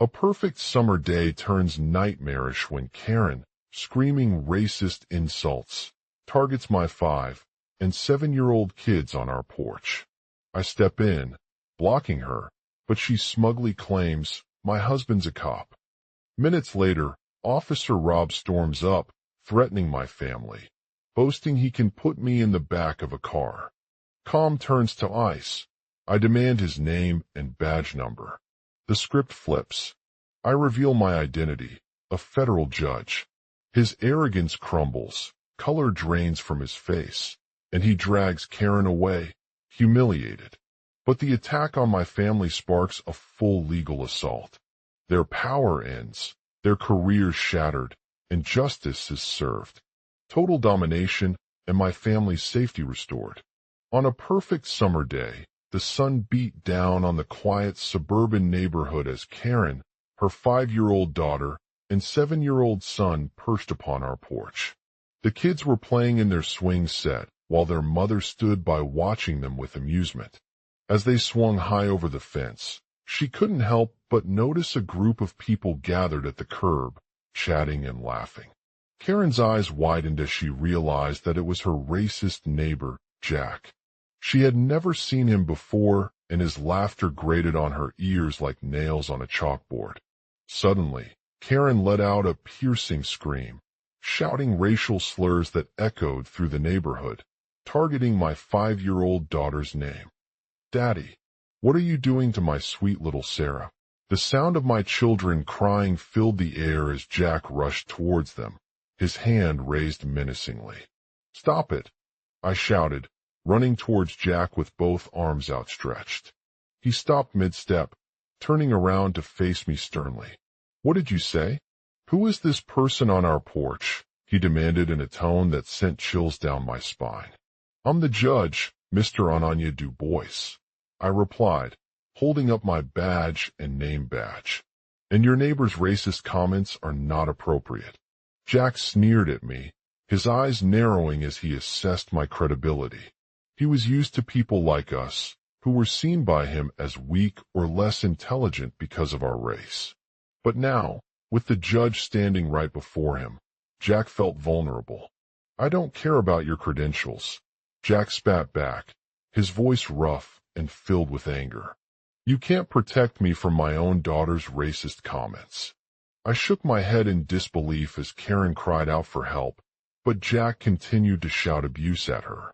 A perfect summer day turns nightmarish when Karen, screaming racist insults, targets my 5- and 7-year-old kids on our porch. I step in, blocking her, but she smugly claims, "My husband's a cop." Minutes later, Officer Rob storms up, threatening my family, boasting he can put me in the back of a car. Calm turns to ice. I demand his name and badge number. The script flips. I reveal my identity, a federal judge. His arrogance crumbles, color drains from his face, and he drags Karen away, humiliated. But the attack on my family sparks a full legal assault. Their power ends, their careers shattered, and justice is served. Total domination, and my family's safety restored. On a perfect summer day, the sun beat down on the quiet suburban neighborhood as Karen, her 5-year-old daughter, and 7-year-old son perched upon our porch. The kids were playing in their swing set, while their mother stood by watching them with amusement. As they swung high over the fence, she couldn't help but notice a group of people gathered at the curb, chatting and laughing. Karen's eyes widened as she realized that it was her racist neighbor, Jack. She had never seen him before, and his laughter grated on her ears like nails on a chalkboard. Suddenly, Karen let out a piercing scream, shouting racial slurs that echoed through the neighborhood, targeting my 5-year-old daughter's name. "Daddy, what are you doing to my sweet little Sarah?" The sound of my children crying filled the air as Jack rushed towards them, his hand raised menacingly. "Stop it!" I shouted, running towards Jack with both arms outstretched. He stopped mid-step, turning around to face me sternly. "What did you say? Who is this person on our porch?" he demanded in a tone that sent chills down my spine. "I'm the judge, Mr. Ananya Du Bois," I replied, holding up my badge and name badge. "And your neighbor's racist comments are not appropriate." Jack sneered at me, his eyes narrowing as he assessed my credibility. He was used to people like us, who were seen by him as weak or less intelligent because of our race. But now, with the judge standing right before him, Jack felt vulnerable. "I don't care about your credentials," Jack spat back, his voice rough and filled with anger. "You can't protect me from my own daughter's racist comments." I shook my head in disbelief as Karen cried out for help, but Jack continued to shout abuse at her.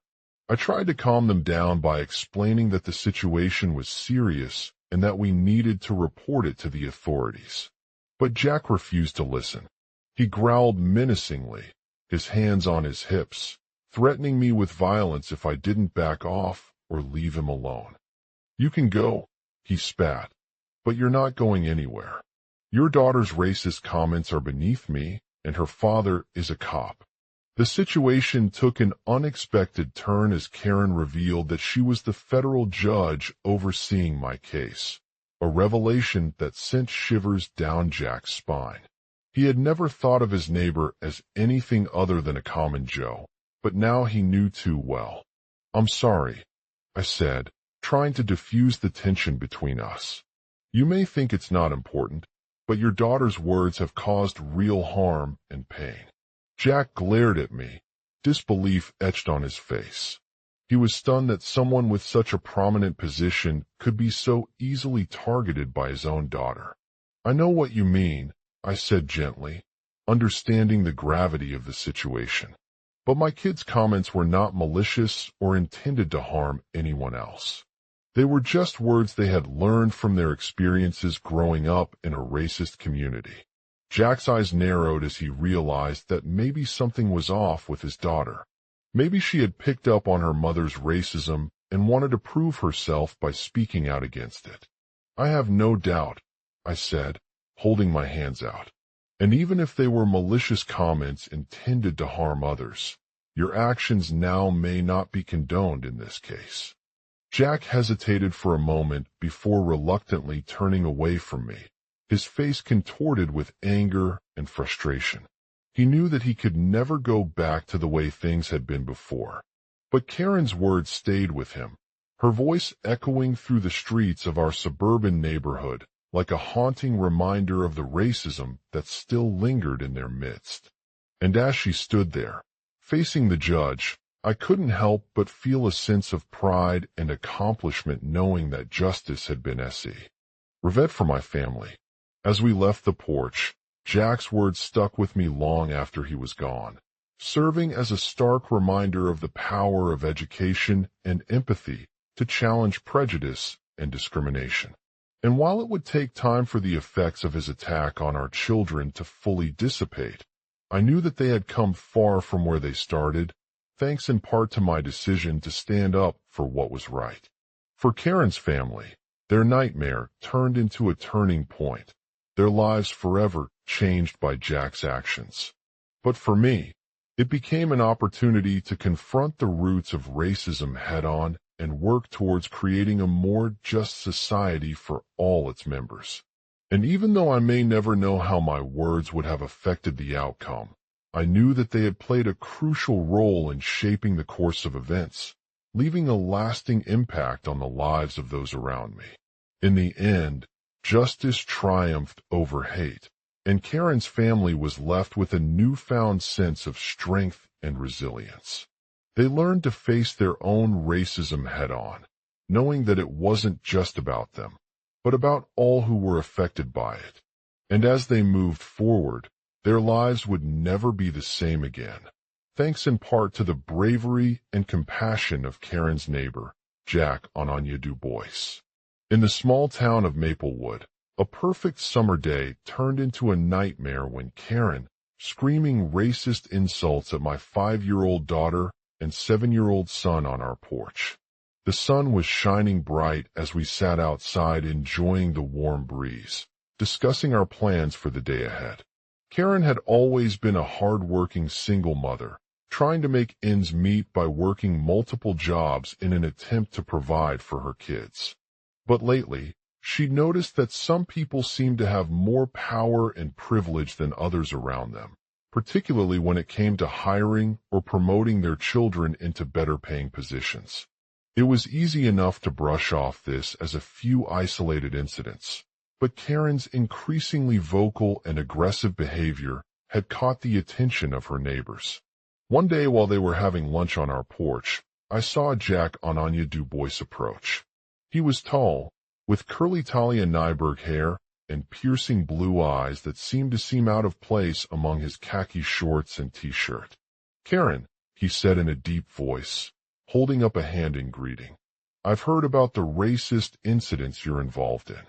I tried to calm them down by explaining that the situation was serious and that we needed to report it to the authorities. But Jack refused to listen. He growled menacingly, his hands on his hips, threatening me with violence if I didn't back off or leave him alone. "You can go," he spat, "but you're not going anywhere. Your daughter's racist comments are beneath me, and her father is a cop." The situation took an unexpected turn as Karen revealed that she was the federal judge overseeing my case, a revelation that sent shivers down Jack's spine. He had never thought of his neighbor as anything other than a common Joe, but now he knew too well. "I'm sorry," I said, trying to diffuse the tension between us. "You may think it's not important, but your daughter's words have caused real harm and pain." Jack glared at me, disbelief etched on his face. He was stunned that someone with such a prominent position could be so easily targeted by his own daughter. "I know what you mean," I said gently, understanding the gravity of the situation. "But my kids' comments were not malicious or intended to harm anyone else. They were just words they had learned from their experiences growing up in a racist community." Jack's eyes narrowed as he realized that maybe something was off with his daughter. Maybe she had picked up on her mother's racism and wanted to prove herself by speaking out against it. "I have no doubt," I said, holding my hands out. "And even if they were malicious comments intended to harm others, your actions now may not be condoned in this case." Jack hesitated for a moment before reluctantly turning away from me, his face contorted with anger and frustration. He knew that he could never go back to the way things had been before. But Karen's words stayed with him, her voice echoing through the streets of our suburban neighborhood, like a haunting reminder of the racism that still lingered in their midst. And as she stood there, facing the judge, I couldn't help but feel a sense of pride and accomplishment knowing that justice had been revet for my family. As we left the porch, Jack's words stuck with me long after he was gone, serving as a stark reminder of the power of education and empathy to challenge prejudice and discrimination. And while it would take time for the effects of his attack on our children to fully dissipate, I knew that they had come far from where they started, thanks in part to my decision to stand up for what was right. For Karen's family, their nightmare turned into a turning point, their lives forever changed by Jack's actions. But for me, it became an opportunity to confront the roots of racism head-on and work towards creating a more just society for all its members. And even though I may never know how my words would have affected the outcome, I knew that they had played a crucial role in shaping the course of events, leaving a lasting impact on the lives of those around me. In the end, justice triumphed over hate, and Karen's family was left with a newfound sense of strength and resilience. They learned to face their own racism head-on, knowing that it wasn't just about them, but about all who were affected by it. And as they moved forward, their lives would never be the same again, thanks in part to the bravery and compassion of Karen's neighbor, Jack Onanya Du Bois. In the small town of Maplewood, a perfect summer day turned into a nightmare when Karen, screaming racist insults at my 5-year-old daughter and 7-year-old son on our porch. The sun was shining bright as we sat outside enjoying the warm breeze, discussing our plans for the day ahead. Karen had always been a hard-working single mother, trying to make ends meet by working multiple jobs in an attempt to provide for her kids. But lately, she'd noticed that some people seemed to have more power and privilege than others around them, particularly when it came to hiring or promoting their children into better-paying positions. It was easy enough to brush off this as a few isolated incidents, but Karen's increasingly vocal and aggressive behavior had caught the attention of her neighbors. One day while they were having lunch on our porch, I saw Jack Onanya Du Bois approach. He was tall, with curly Talia Nyberg hair and piercing blue eyes that seemed to seem out of place among his khaki shorts and t-shirt. "Karen," he said in a deep voice, holding up a hand in greeting. "I've heard about the racist incidents you're involved in."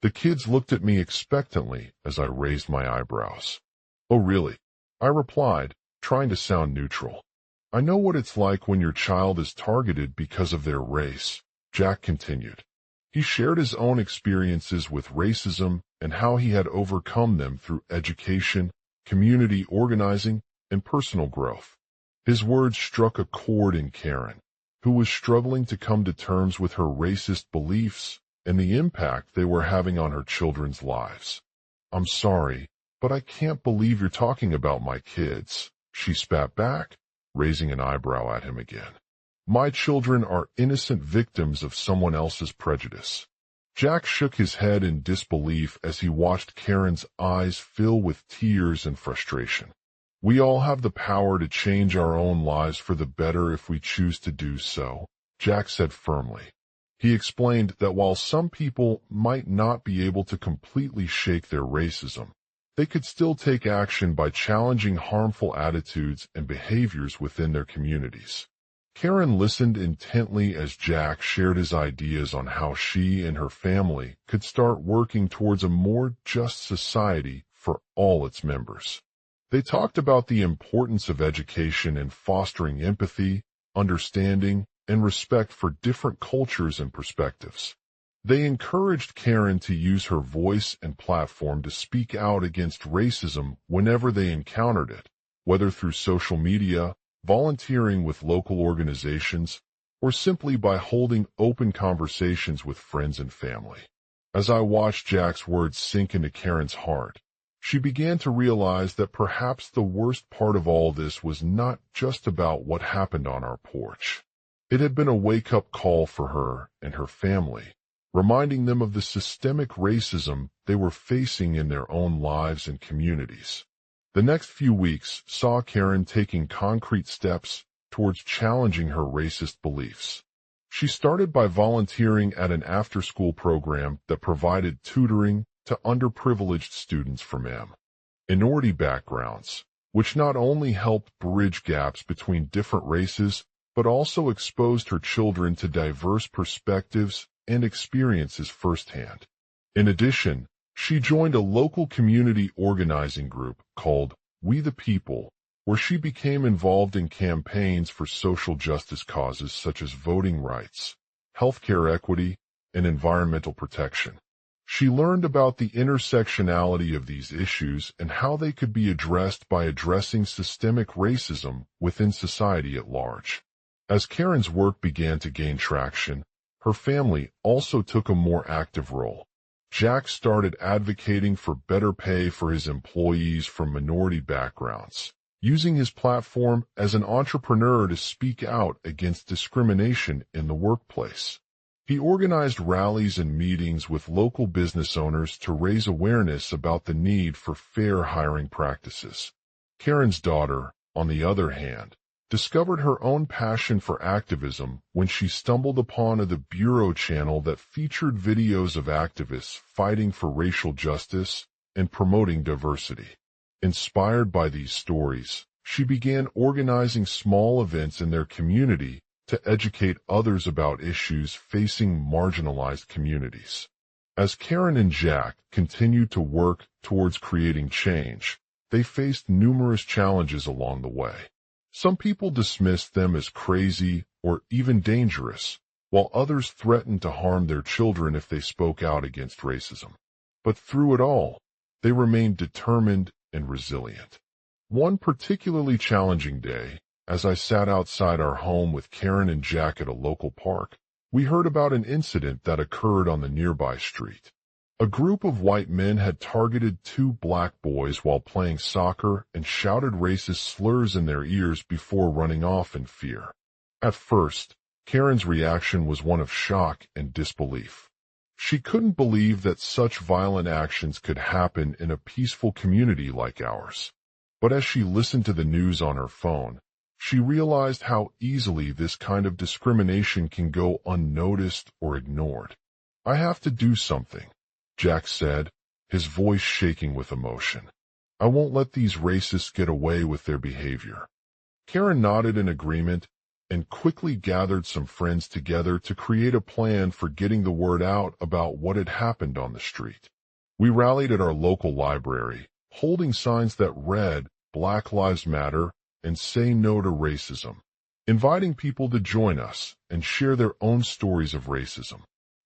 The kids looked at me expectantly as I raised my eyebrows. "Oh, really?" I replied, trying to sound neutral. "I know what it's like when your child is targeted because of their race," Jack continued. He shared his own experiences with racism and how he had overcome them through education, community organizing, and personal growth. His words struck a chord in Karen, who was struggling to come to terms with her racist beliefs and the impact they were having on her children's lives. "I'm sorry, but I can't believe you're talking about my kids," she spat back, raising an eyebrow at him again. "My children are innocent victims of someone else's prejudice." Jack shook his head in disbelief as he watched Karen's eyes fill with tears and frustration. "We all have the power to change our own lives for the better if we choose to do so," Jack said firmly. He explained that while some people might not be able to completely shake their racism, they could still take action by challenging harmful attitudes and behaviors within their communities. Karen listened intently as Jack shared his ideas on how she and her family could start working towards a more just society for all its members. They talked about the importance of education in fostering empathy, understanding, and respect for different cultures and perspectives. They encouraged Karen to use her voice and platform to speak out against racism whenever they encountered it, whether through social media, volunteering with local organizations, or simply by holding open conversations with friends and family. As I watched Jack's words sink into Karen's heart, she began to realize that perhaps the worst part of all this was not just about what happened on our porch. It had been a wake-up call for her and her family, reminding them of the systemic racism they were facing in their own lives and communities. The next few weeks saw Karen taking concrete steps towards challenging her racist beliefs. She started by volunteering at an after-school program that provided tutoring to underprivileged students from minority backgrounds, which not only helped bridge gaps between different races, but also exposed her children to diverse perspectives and experiences firsthand. In addition, she joined a local community organizing group called We the People, where she became involved in campaigns for social justice causes such as voting rights, healthcare equity, and environmental protection. She learned about the intersectionality of these issues and how they could be addressed by addressing systemic racism within society at large. As Karen's work began to gain traction, her family also took a more active role. Jack started advocating for better pay for his employees from minority backgrounds, using his platform as an entrepreneur to speak out against discrimination in the workplace. He organized rallies and meetings with local business owners to raise awareness about the need for fair hiring practices. Karen's daughter, on the other hand, discovered her own passion for activism when she stumbled upon the Bureau channel that featured videos of activists fighting for racial justice and promoting diversity. Inspired by these stories, she began organizing small events in their community to educate others about issues facing marginalized communities. As Karen and Jack continued to work towards creating change, they faced numerous challenges along the way. Some people dismissed them as crazy or even dangerous, while others threatened to harm their children if they spoke out against racism. But through it all, they remained determined and resilient. One particularly challenging day, as I sat outside our home with Karen and Jack at a local park, we heard about an incident that occurred on the nearby street. A group of white men had targeted two black boys while playing soccer and shouted racist slurs in their ears before running off in fear. At first, Karen's reaction was one of shock and disbelief. She couldn't believe that such violent actions could happen in a peaceful community like ours. But as she listened to the news on her phone, she realized how easily this kind of discrimination can go unnoticed or ignored. "I have to do something," Jack said, his voice shaking with emotion. "I won't let these racists get away with their behavior." Karen nodded in agreement and quickly gathered some friends together to create a plan for getting the word out about what had happened on the street. We rallied at our local library, holding signs that read "Black Lives Matter" and "Say No to Racism," inviting people to join us and share their own stories of racism.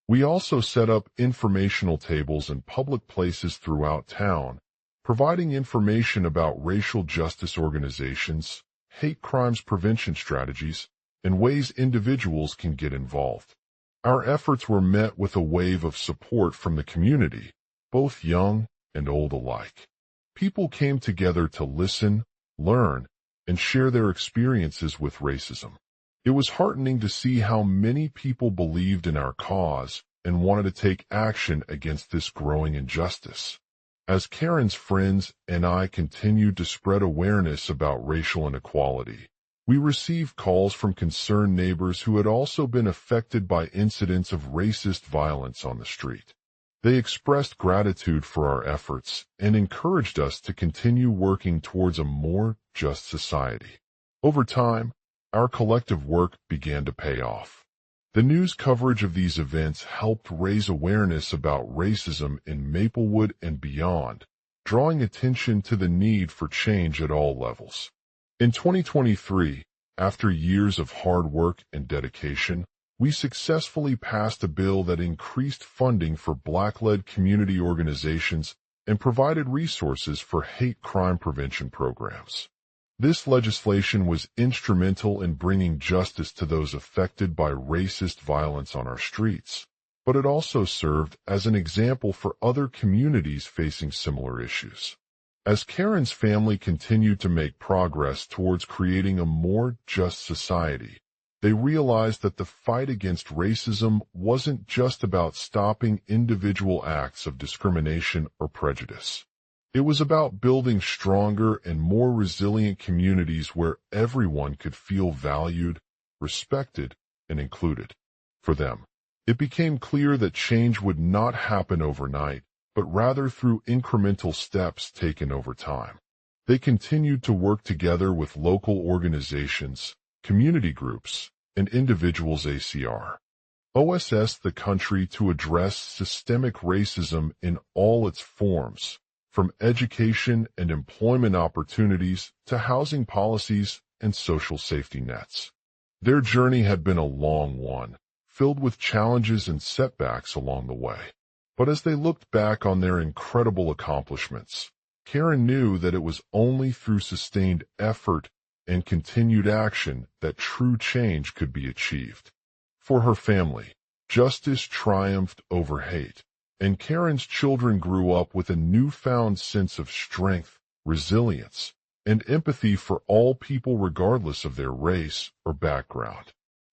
We also set up informational tables in public places throughout town, providing information about racial justice organizations, hate crimes prevention strategies, and ways individuals can get involved. Our efforts were met with a wave of support from the community, both young and old alike. People came together to listen, learn, and share their experiences with racism. It was heartening to see how many people believed in our cause and wanted to take action against this growing injustice. As Karen's friends and I continued to spread awareness about racial inequality, we received calls from concerned neighbors who had also been affected by incidents of racist violence on the street. They expressed gratitude for our efforts and encouraged us to continue working towards a more just society. Over time, our collective work began to pay off. The news coverage of these events helped raise awareness about racism in Maplewood and beyond, drawing attention to the need for change at all levels. In 2023, after years of hard work and dedication, we successfully passed a bill that increased funding for Black-led community organizations and provided resources for hate crime prevention programs. This legislation was instrumental in bringing justice to those affected by racist violence on our streets, but it also served as an example for other communities facing similar issues. As Karen's family continued to make progress towards creating a more just society, They realized that the fight against racism wasn't just about stopping individual acts of discrimination or prejudice. It was about building stronger and more resilient communities where everyone could feel valued, respected, and included. For them, it became clear that change would not happen overnight, but rather through incremental steps taken over time. They continued to work together with local organizations, community groups, and individuals across the country to address systemic racism in all its forms, from education and employment opportunities to housing policies and social safety nets. Their journey had been a long one, filled with challenges and setbacks along the way. But as they looked back on their incredible accomplishments, Karen knew that it was only through sustained effort and continued action that true change could be achieved. For her family, justice triumphed over hate, and Karen's children grew up with a newfound sense of strength, resilience, and empathy for all people regardless of their race or background.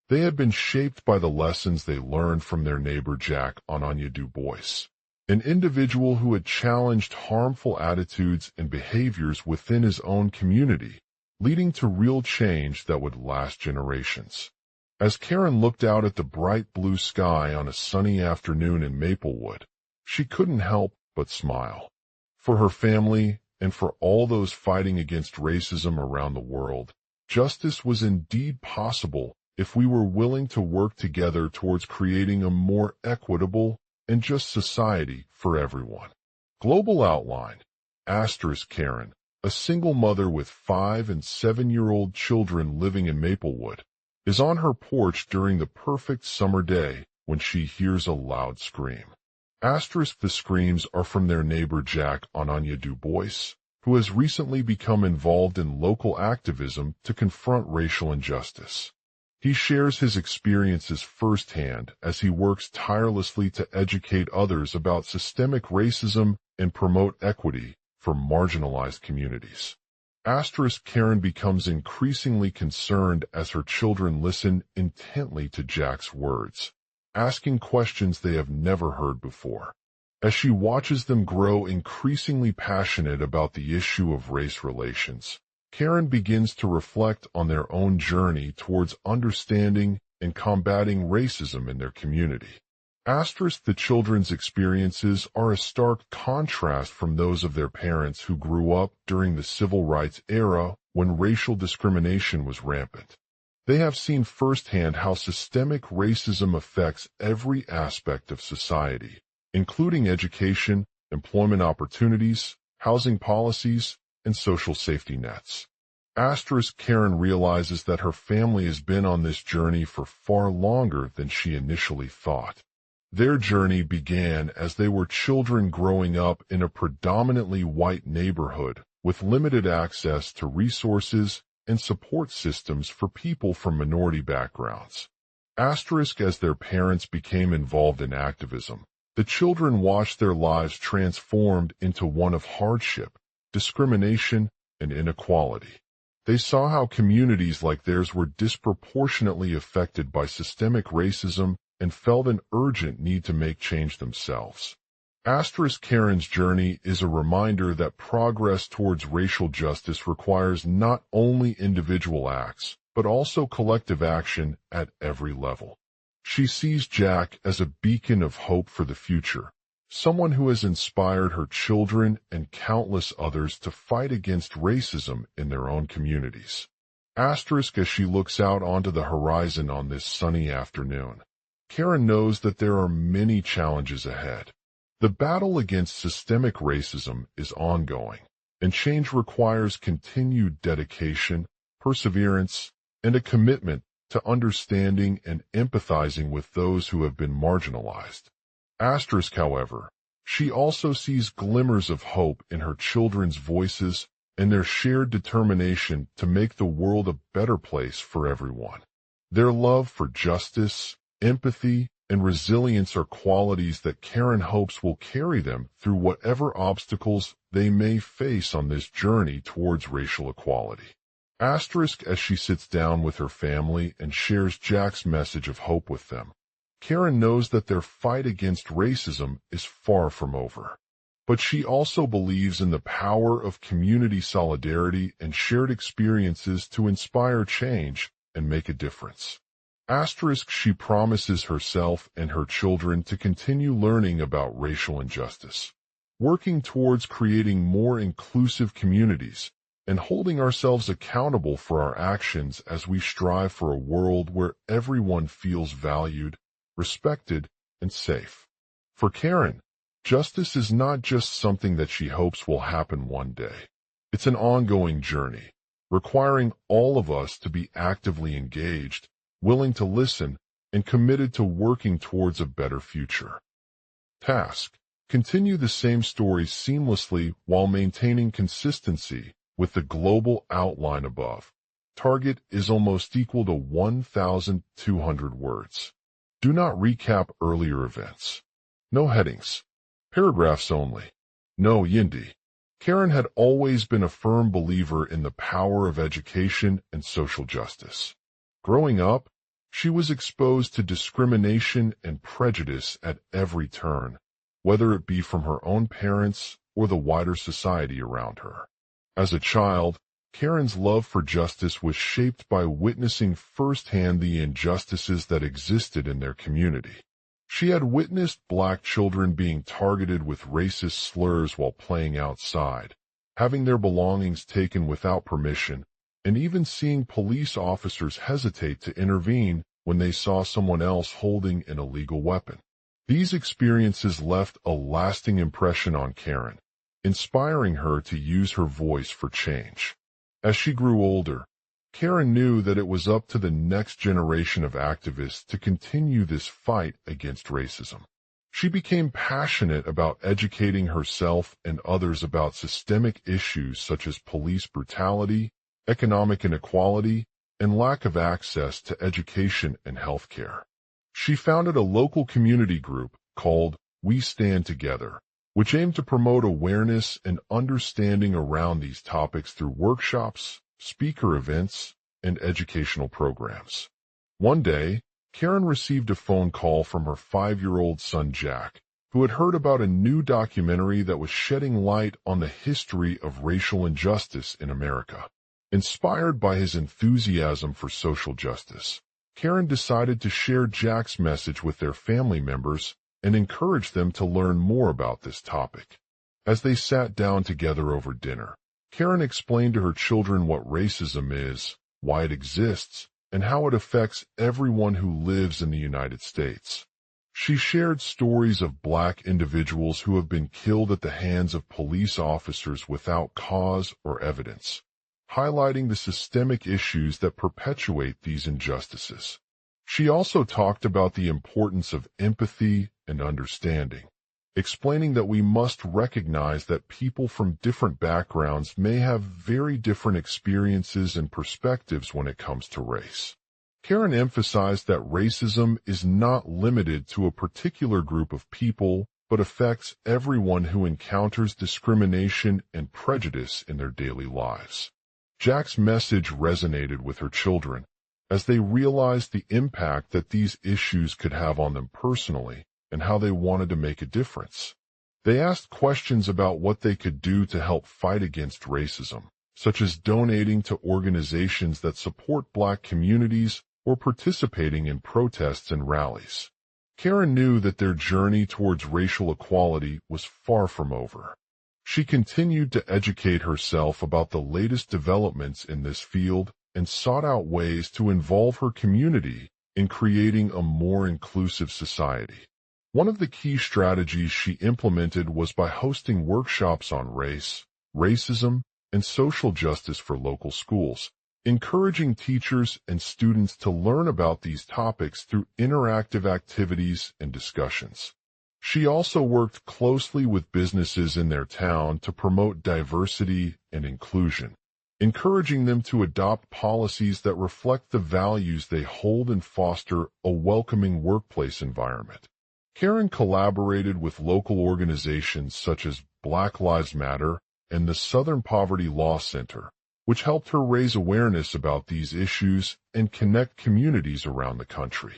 They had been shaped by the lessons they learned from their neighbor Jack on Anya Du Bois, an individual who had challenged harmful attitudes and behaviors within his own community, leading to real change that would last generations. As Karen looked out at the bright blue sky on a sunny afternoon in Maplewood, she couldn't help but smile. For her family and for all those fighting against racism around the world, justice was indeed possible if we were willing to work together towards creating a more equitable and just society for everyone. Global outline. Karen, a single mother with 5 and 7-year-old children living in Maplewood, is on her porch during the perfect summer day when she hears a loud scream. The screams are from their neighbor Jack on Anya Du Bois, who has recently become involved in local activism to confront racial injustice. He shares his experiences firsthand as he works tirelessly to educate others about systemic racism and promote equity for marginalized communities. Karen becomes increasingly concerned as her children listen intently to Jack's words, asking questions they have never heard before. As she watches them grow increasingly passionate about the issue of race relations, Karen begins to reflect on their own journey towards understanding and combating racism in their community. The children's experiences are a stark contrast from those of their parents who grew up during the civil rights era when racial discrimination was rampant. They have seen firsthand how systemic racism affects every aspect of society, including education, employment opportunities, housing policies, and social safety nets. Karen realizes that her family has been on this journey for far longer than she initially thought. Their journey began as they were children growing up in a predominantly white neighborhood with limited access to resources and support systems for people from minority backgrounds. As their parents became involved in activism, the children watched their lives transformed into one of hardship, discrimination, and inequality. They saw how communities like theirs were disproportionately affected by systemic racism and felt an urgent need to make change themselves. Karen's journey is a reminder that progress towards racial justice requires not only individual acts, but also collective action at every level. She sees Jack as a beacon of hope for the future, someone who has inspired her children and countless others to fight against racism in their own communities. As she looks out onto the horizon on this sunny afternoon, Karen knows that there are many challenges ahead. The battle against systemic racism is ongoing, and change requires continued dedication, perseverance, and a commitment to understanding and empathizing with those who have been marginalized. However, she also sees glimmers of hope in her children's voices and their shared determination to make the world a better place for everyone. Their love for justice, empathy, and resilience are qualities that Karen hopes will carry them through whatever obstacles they may face on this journey towards racial equality. Asterisk as she sits down with her family and shares Jack's message of hope with them. Karen knows that their fight against racism is far from over. But she also believes in the power of community solidarity and shared experiences to inspire change and make a difference. Asterisk she promises herself and her children to continue learning about racial injustice, working towards creating more inclusive communities, and holding ourselves accountable for our actions as we strive for a world where everyone feels valued, respected, and safe. For Karen, justice is not just something that she hopes will happen one day. It's an ongoing journey, requiring all of us to be actively engaged, willing to listen, and committed to working towards a better future. Task: continue the same story seamlessly while maintaining consistency with the global outline above. Target is almost equal to 1,200 words. Do not recap earlier events. No headings. Paragraphs only. No yindi. Karen had always been a firm believer in the power of education and social justice. Growing up, she was exposed to discrimination and prejudice at every turn, whether it be from her own parents or the wider society around her. As a child, Karen's love for justice was shaped by witnessing firsthand the injustices that existed in their community. She had witnessed black children being targeted with racist slurs while playing outside, having their belongings taken without permission, and even seeing police officers hesitate to intervene when they saw someone else holding an illegal weapon. These experiences left a lasting impression on Karen, inspiring her to use her voice for change. As she grew older, Karen knew that it was up to the next generation of activists to continue this fight against racism. She became passionate about educating herself and others about systemic issues such as police brutality, economic inequality, and lack of access to education and healthcare. She founded a local community group called We Stand Together, which aimed to promote awareness and understanding around these topics through workshops, speaker events, and educational programs. One day, Karen received a phone call from her 5-year-old son Jack, who had heard about a new documentary that was shedding light on the history of racial injustice in America. Inspired by his enthusiasm for social justice, Karen decided to share Jack's message with their family members and encourage them to learn more about this topic. As they sat down together over dinner, Karen explained to her children what racism is, why it exists, and how it affects everyone who lives in the United States. She shared stories of black individuals who have been killed at the hands of police officers without cause or evidence, highlighting the systemic issues that perpetuate these injustices. She also talked about the importance of empathy and understanding, explaining that we must recognize that people from different backgrounds may have very different experiences and perspectives when it comes to race. Karen emphasized that racism is not limited to a particular group of people, but affects everyone who encounters discrimination and prejudice in their daily lives. Jack's message resonated with her children as they realized the impact that these issues could have on them personally and how they wanted to make a difference. They asked questions about what they could do to help fight against racism, such as donating to organizations that support black communities or participating in protests and rallies. Karen knew that their journey towards racial equality was far from over. She continued to educate herself about the latest developments in this field and sought out ways to involve her community in creating a more inclusive society. One of the key strategies she implemented was by hosting workshops on race, racism, and social justice for local schools, encouraging teachers and students to learn about these topics through interactive activities and discussions. She also worked closely with businesses in their town to promote diversity and inclusion, encouraging them to adopt policies that reflect the values they hold and foster a welcoming workplace environment. Karen collaborated with local organizations such as Black Lives Matter and the Southern Poverty Law Center, which helped her raise awareness about these issues and connect communities around the country.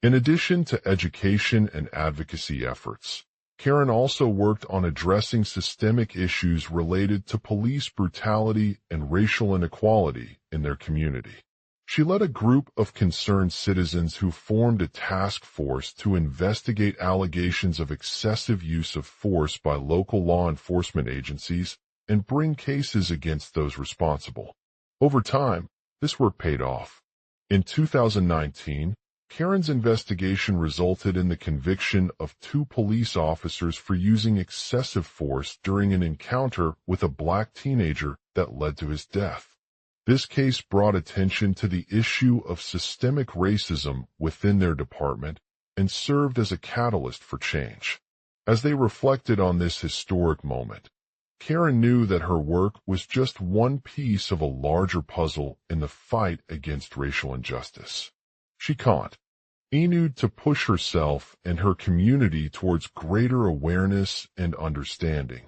In addition to education and advocacy efforts, Karen also worked on addressing systemic issues related to police brutality and racial inequality in their community. She led a group of concerned citizens who formed a task force to investigate allegations of excessive use of force by local law enforcement agencies and bring cases against those responsible. Over time, this work paid off. In 2019, Karen's investigation resulted in the conviction of 2 police officers for using excessive force during an encounter with a black teenager that led to his death. This case brought attention to the issue of systemic racism within their department and served as a catalyst for change. As they reflected on this historic moment, Karen knew that her work was just one piece of a larger puzzle in the fight against racial injustice. She continued to push herself and her community towards greater awareness and understanding,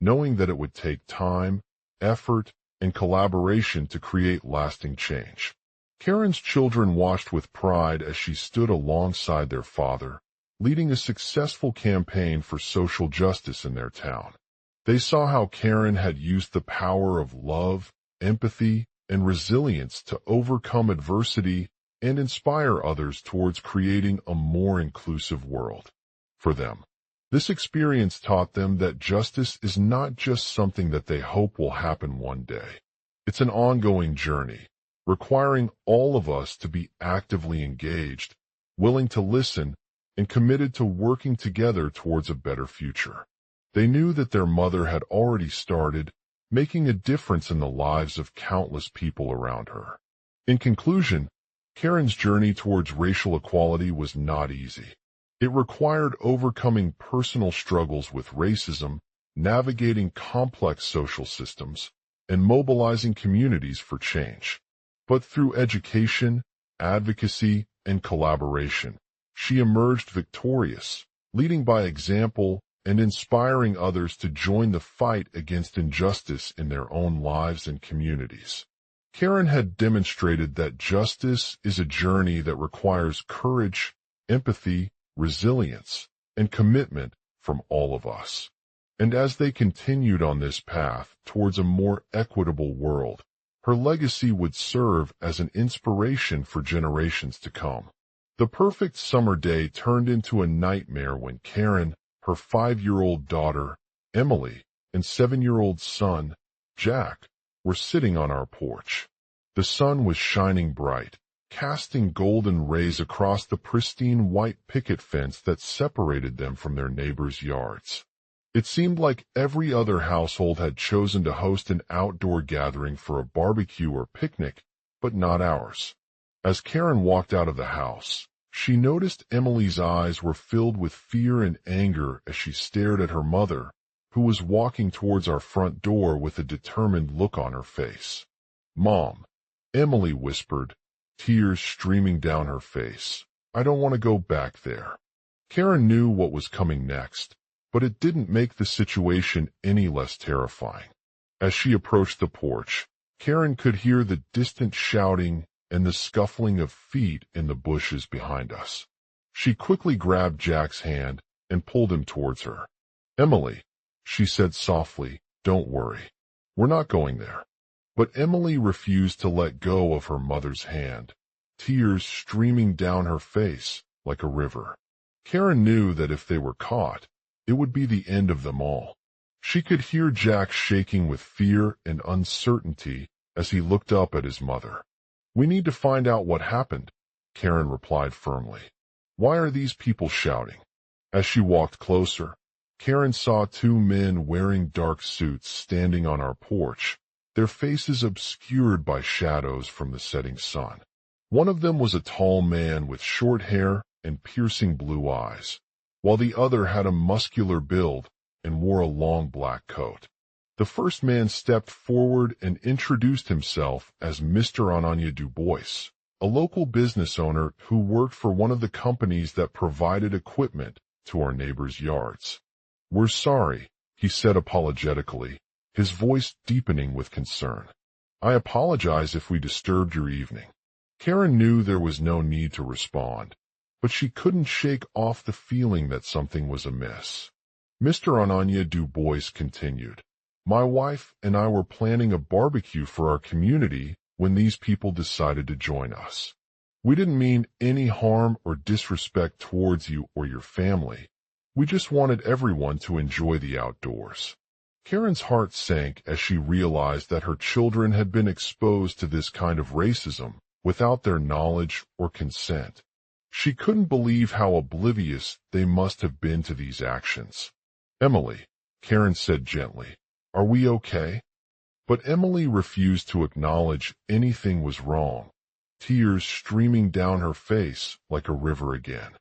knowing that it would take time, effort, and collaboration to create lasting change. Karen's children watched with pride as she stood alongside their father, leading a successful campaign for social justice in their town. They saw how Karen had used the power of love, empathy, and resilience to overcome adversity and inspire others towards creating a more inclusive world. For them, this experience taught them that justice is not just something that they hope will happen one day. It's an ongoing journey, requiring all of us to be actively engaged, willing to listen, and committed to working together towards a better future. They knew that their mother had already started, making a difference in the lives of countless people around her. In conclusion, Karen's journey towards racial equality was not easy. It required overcoming personal struggles with racism, navigating complex social systems, and mobilizing communities for change. But through education, advocacy, and collaboration, she emerged victorious, leading by example and inspiring others to join the fight against injustice in their own lives and communities. Karen had demonstrated that justice is a journey that requires courage, empathy, resilience, and commitment from all of us. And as they continued on this path towards a more equitable world, her legacy would serve as an inspiration for generations to come. The perfect summer day turned into a nightmare when Karen, her 5-year-old daughter, Emily, and 7-year-old son, Jack, were sitting on our porch. The sun was shining bright, casting golden rays across the pristine white picket fence that separated them from their neighbors' yards. It seemed like every other household had chosen to host an outdoor gathering for a barbecue or picnic, but not ours. As Karen walked out of the house, she noticed Emily's eyes were filled with fear and anger as she stared at her mother, who was walking towards our front door with a determined look on her face. "Mom," Emily whispered, tears streaming down her face. "I don't want to go back there." Karen knew what was coming next, but it didn't make the situation any less terrifying. As she approached the porch, Karen could hear the distant shouting and the scuffling of feet in the bushes behind us. She quickly grabbed Jack's hand and pulled him towards her. "Emily," she said softly, "don't worry. We're not going there." But Emily refused to let go of her mother's hand, tears streaming down her face like a river. Karen knew that if they were caught, it would be the end of them all. She could hear Jack shaking with fear and uncertainty as he looked up at his mother. "We need to find out what happened," Karen replied firmly. "Why are these people shouting?" As she walked closer, Karen saw 2 men wearing dark suits standing on our porch, their faces obscured by shadows from the setting sun. One of them was a tall man with short hair and piercing blue eyes, while the other had a muscular build and wore a long black coat. The first man stepped forward and introduced himself as Mr. Ananya Dubois, a local business owner who worked for one of the companies that provided equipment to our neighbors' yards. "We're sorry," he said apologetically, his voice deepening with concern. I apologize if we disturbed your evening. Karen knew there was no need to respond, but she couldn't shake off the feeling that something was amiss. Mr. Ananya Du Bois continued, My wife and I were planning a barbecue for our community when these people decided to join us. We didn't mean any harm or disrespect towards you or your family. We just wanted everyone to enjoy the outdoors. Karen's heart sank as she realized that her children had been exposed to this kind of racism without their knowledge or consent. She couldn't believe how oblivious they must have been to these actions. Emily, Karen said gently, are we okay? But Emily refused to acknowledge anything was wrong, tears streaming down her face like a river again.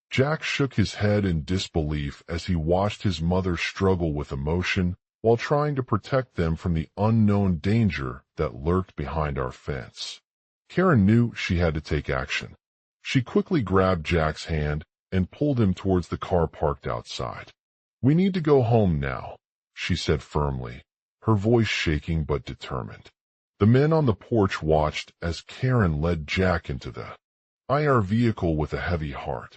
Jack shook his head in disbelief as he watched his mother struggle with emotion while trying to protect them from the unknown danger that lurked behind our fence. Karen knew she had to take action. She quickly grabbed Jack's hand and pulled him towards the car parked outside. We need to go home now, she said firmly, her voice shaking but determined. The men on the porch watched as Karen led Jack into the IR vehicle with a heavy heart.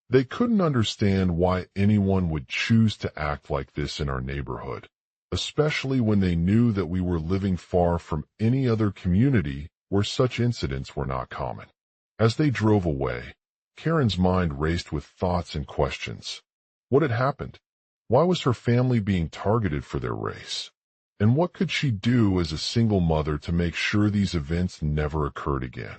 They couldn't understand why anyone would choose to act like this in our neighborhood, especially when they knew that we were living far from any other community where such incidents were not common. As they drove away, Karen's mind raced with thoughts and questions. What had happened? Why was her family being targeted for their race? And what could she do as a single mother to make sure these events never occurred again?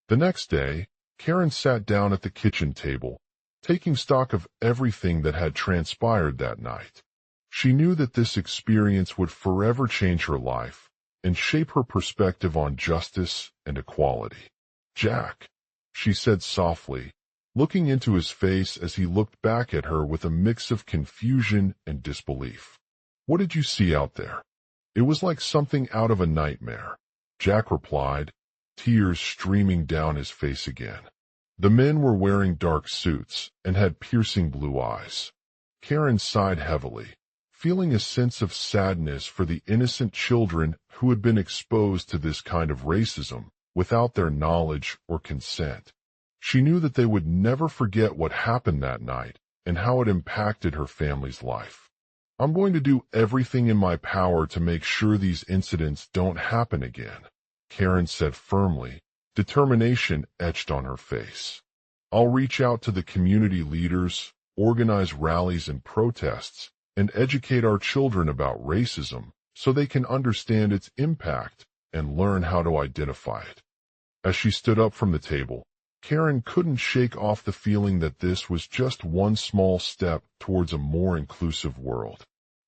The next day, Karen sat down at the kitchen table, taking stock of everything that had transpired that night. She knew that this experience would forever change her life and shape her perspective on justice and equality. Jack, she said softly, looking into his face as he looked back at her with a mix of confusion and disbelief. What did you see out there? It was like something out of a nightmare, Jack replied, tears streaming down his face again. The men were wearing dark suits and had piercing blue eyes. Karen sighed heavily, feeling a sense of sadness for the innocent children who had been exposed to this kind of racism without their knowledge or consent. She knew that they would never forget what happened that night and how it impacted her family's life. I'm going to do everything in my power to make sure these incidents don't happen again, Karen said firmly, determination etched on her face. I'll reach out to the community leaders, organize rallies and protests, and educate our children about racism so they can understand its impact and learn how to identify it. As she stood up from the table, Karen couldn't shake off the feeling that this was just one small step towards a more inclusive world.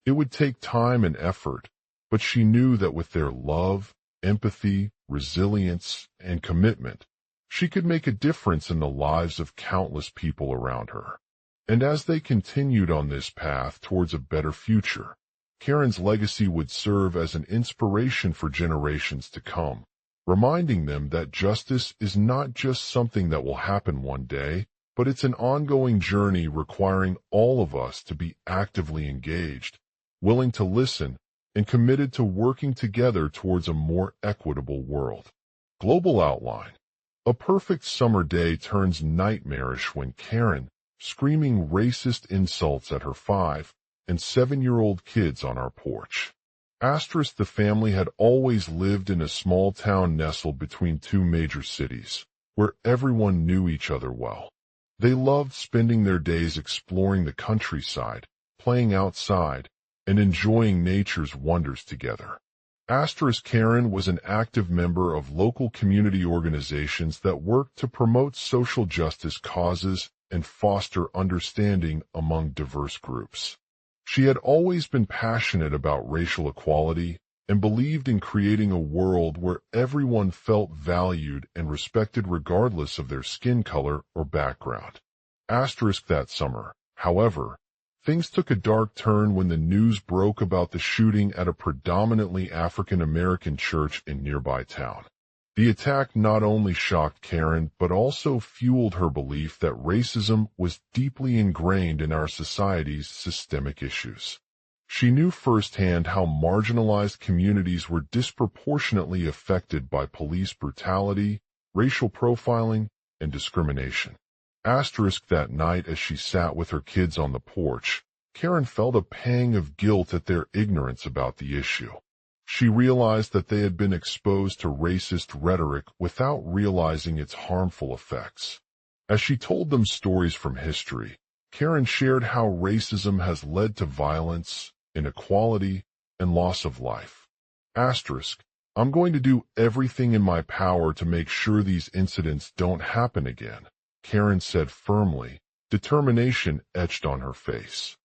It would take time and effort, but she knew that with their love, empathy, resilience, and commitment, she could make a difference in the lives of countless people around her. And as they continued on this path towards a better future, Karen's legacy would serve as an inspiration for generations to come, reminding them that justice is not just something that will happen one day, but it's an ongoing journey requiring all of us to be actively engaged, willing to listen, and committed to working together towards a more equitable world. Global outline. A perfect summer day turns nightmarish when Karen, screaming racist insults at her 5- and 7-year-old kids on our porch. The family had always lived in a small town nestled between two major cities, where everyone knew each other well. They loved spending their days exploring the countryside, playing outside, and enjoying nature's wonders together. Karen was an active member of local community organizations that worked to promote social justice causes and foster understanding among diverse groups. She had always been passionate about racial equality and believed in creating a world where everyone felt valued and respected regardless of their skin color or background. That summer, however, things took a dark turn when the news broke about the shooting at a predominantly African-American church in nearby town. The attack not only shocked Karen, but also fueled her belief that racism was deeply ingrained in our society's systemic issues. She knew firsthand how marginalized communities were disproportionately affected by police brutality, racial profiling, and discrimination. That night as she sat with her kids on the porch, Karen felt a pang of guilt at their ignorance about the issue. She realized that they had been exposed to racist rhetoric without realizing its harmful effects. As she told them stories from history, Karen shared how racism has led to violence, inequality, and loss of life. I'm going to do everything in my power to make sure these incidents don't happen again, Karen said firmly, determination etched on her face.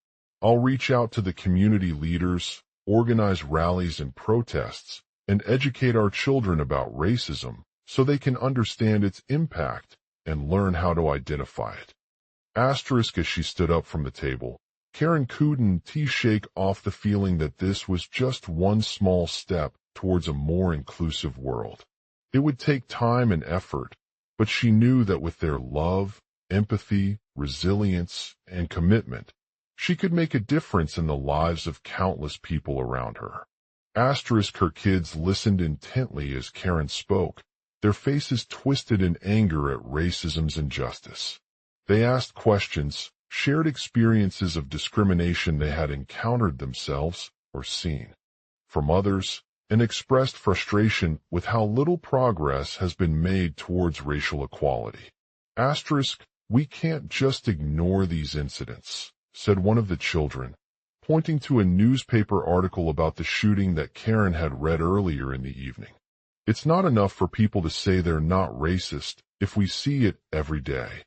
I'll reach out to the community leaders, organize rallies and protests, and educate our children about racism so they can understand its impact and learn how to identify it. As she stood up from the table, Karen couldn't shake off the feeling that this was just one small step towards a more inclusive world. It would take time and effort, but she knew that with their love, empathy, resilience, and commitment, she could make a difference in the lives of countless people around her. Her kids listened intently as Karen spoke, their faces twisted in anger at racism's injustice. They asked questions, shared experiences of discrimination they had encountered themselves or seen from others, and expressed frustration with how little progress has been made towards racial equality. We can't just ignore these incidents, said one of the children, pointing to a newspaper article about the shooting that Karen had read earlier in the evening. It's not enough for people to say they're not racist if we see it every day.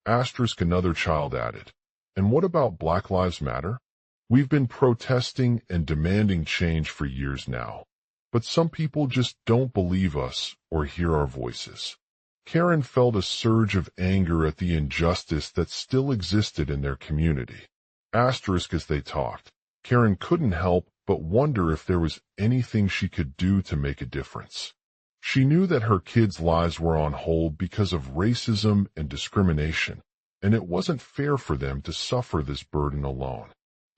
Another child added. And what about Black Lives Matter? We've been protesting and demanding change for years now, but some people just don't believe us or hear our voices. Karen felt a surge of anger at the injustice that still existed in their community. As they talked, Karen couldn't help but wonder if there was anything she could do to make a difference. She knew that her kids' lives were on hold because of racism and discrimination, and it wasn't fair for them to suffer this burden alone.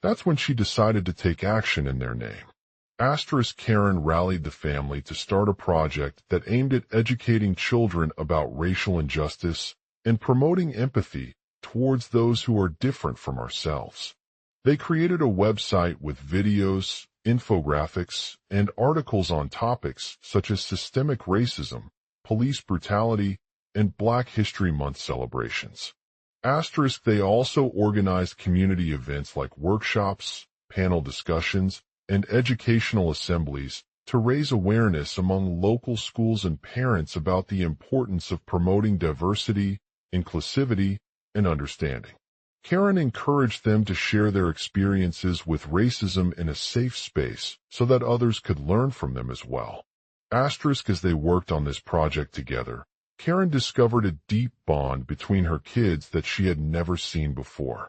That's when she decided to take action in their name. Karen rallied the family to start a project that aimed at educating children about racial injustice and promoting empathy towards those who are different from ourselves. They created a website with videos, infographics, and articles on topics such as systemic racism, police brutality, and Black History Month celebrations. They also organized community events like workshops, panel discussions, and educational assemblies to raise awareness among local schools and parents about the importance of promoting diversity, inclusivity, and understanding. Karen encouraged them to share their experiences with racism in a safe space so that others could learn from them as well. As they worked on this project together, Karen discovered a deep bond between her kids that she had never seen before.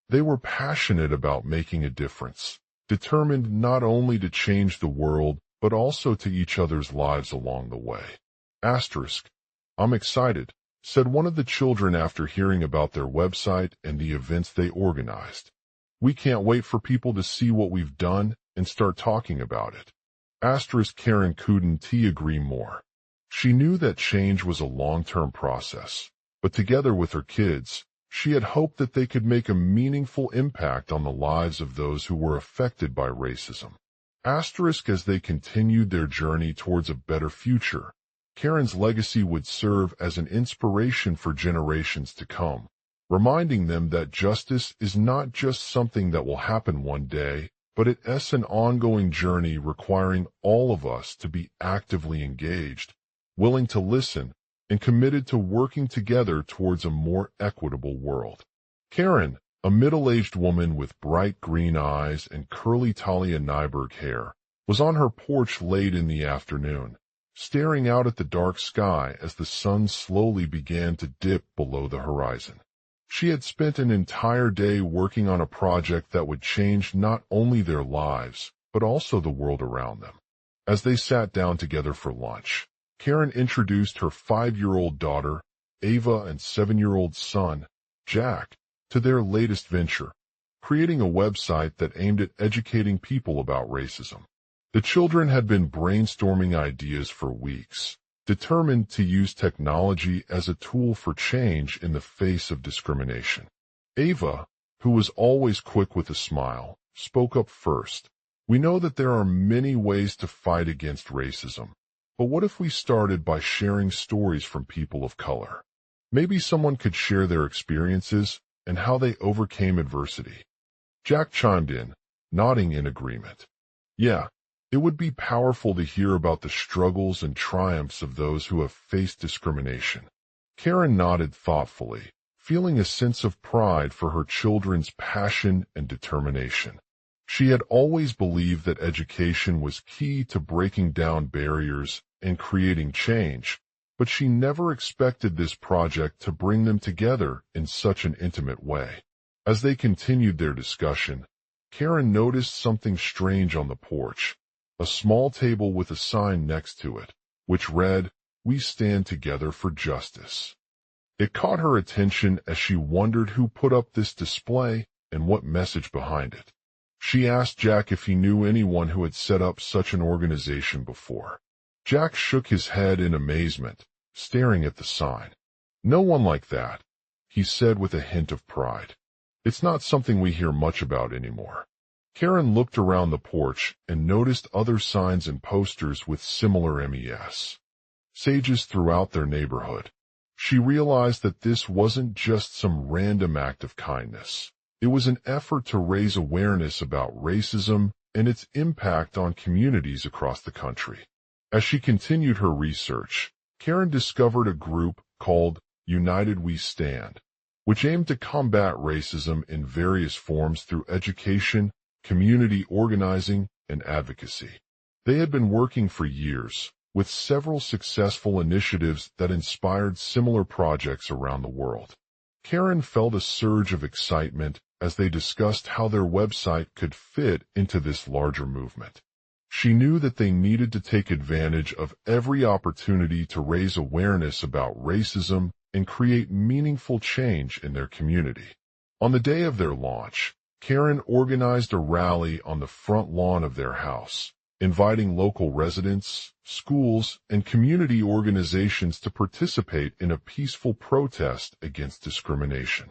They were passionate about making a difference, determined not only to change the world, but also to each other's lives along the way. I'm excited, said one of the children after hearing about their website and the events they organized. We can't wait for people to see what we've done and start talking about it. Karen couldn't agree more. She knew that change was a long-term process, but together with her kids, she had hoped that they could make a meaningful impact on the lives of those who were affected by racism. As they continued their journey towards a better future, Karen's legacy would serve as an inspiration for generations to come, reminding them that justice is not just something that will happen one day, but it is an ongoing journey requiring all of us to be actively engaged, willing to listen, and committed to working together towards a more equitable world. Karen, a middle-aged woman with bright green eyes and curly Talia Nyberg hair, was on her porch late in the afternoon, staring out at the dark sky as the sun slowly began to dip below the horizon. She had spent an entire day working on a project that would change not only their lives, but also the world around them. As they sat down together for lunch, Karen introduced her 5-year-old daughter, Ava, and 7-year-old son, Jack, to their latest venture, creating a website that aimed at educating people about racism. The children had been brainstorming ideas for weeks, determined to use technology as a tool for change in the face of discrimination. Ava, who was always quick with a smile, spoke up first. We know that there are many ways to fight against racism, but what if we started by sharing stories from people of color? Maybe someone could share their experiences and how they overcame adversity. Jack chimed in, nodding in agreement. Yeah, it would be powerful to hear about the struggles and triumphs of those who have faced discrimination. Karen nodded thoughtfully, feeling a sense of pride for her children's passion and determination. She had always believed that education was key to breaking down barriers and creating change, but she never expected this project to bring them together in such an intimate way. As they continued their discussion, Karen noticed something strange on the porch, a small table with a sign next to it, which read, "We stand together for justice." It caught her attention as she wondered who put up this display and what message behind it. She asked Jack if he knew anyone who had set up such an organization before. Jack shook his head in amazement, staring at the sign. "No one like that," he said with a hint of pride. "It's not something we hear much about anymore." Karen looked around the porch and noticed other signs and posters with similar messages throughout their neighborhood. She realized that this wasn't just some random act of kindness. It was an effort to raise awareness about racism and its impact on communities across the country. As she continued her research, Karen discovered a group called United We Stand, which aimed to combat racism in various forms through education, community organizing, and advocacy. They had been working for years, with several successful initiatives that inspired similar projects around the world. Karen felt a surge of excitement as they discussed how their website could fit into this larger movement. She knew that they needed to take advantage of every opportunity to raise awareness about racism and create meaningful change in their community. On the day of their launch, Karen organized a rally on the front lawn of their house, inviting local residents, schools, and community organizations to participate in a peaceful protest against discrimination.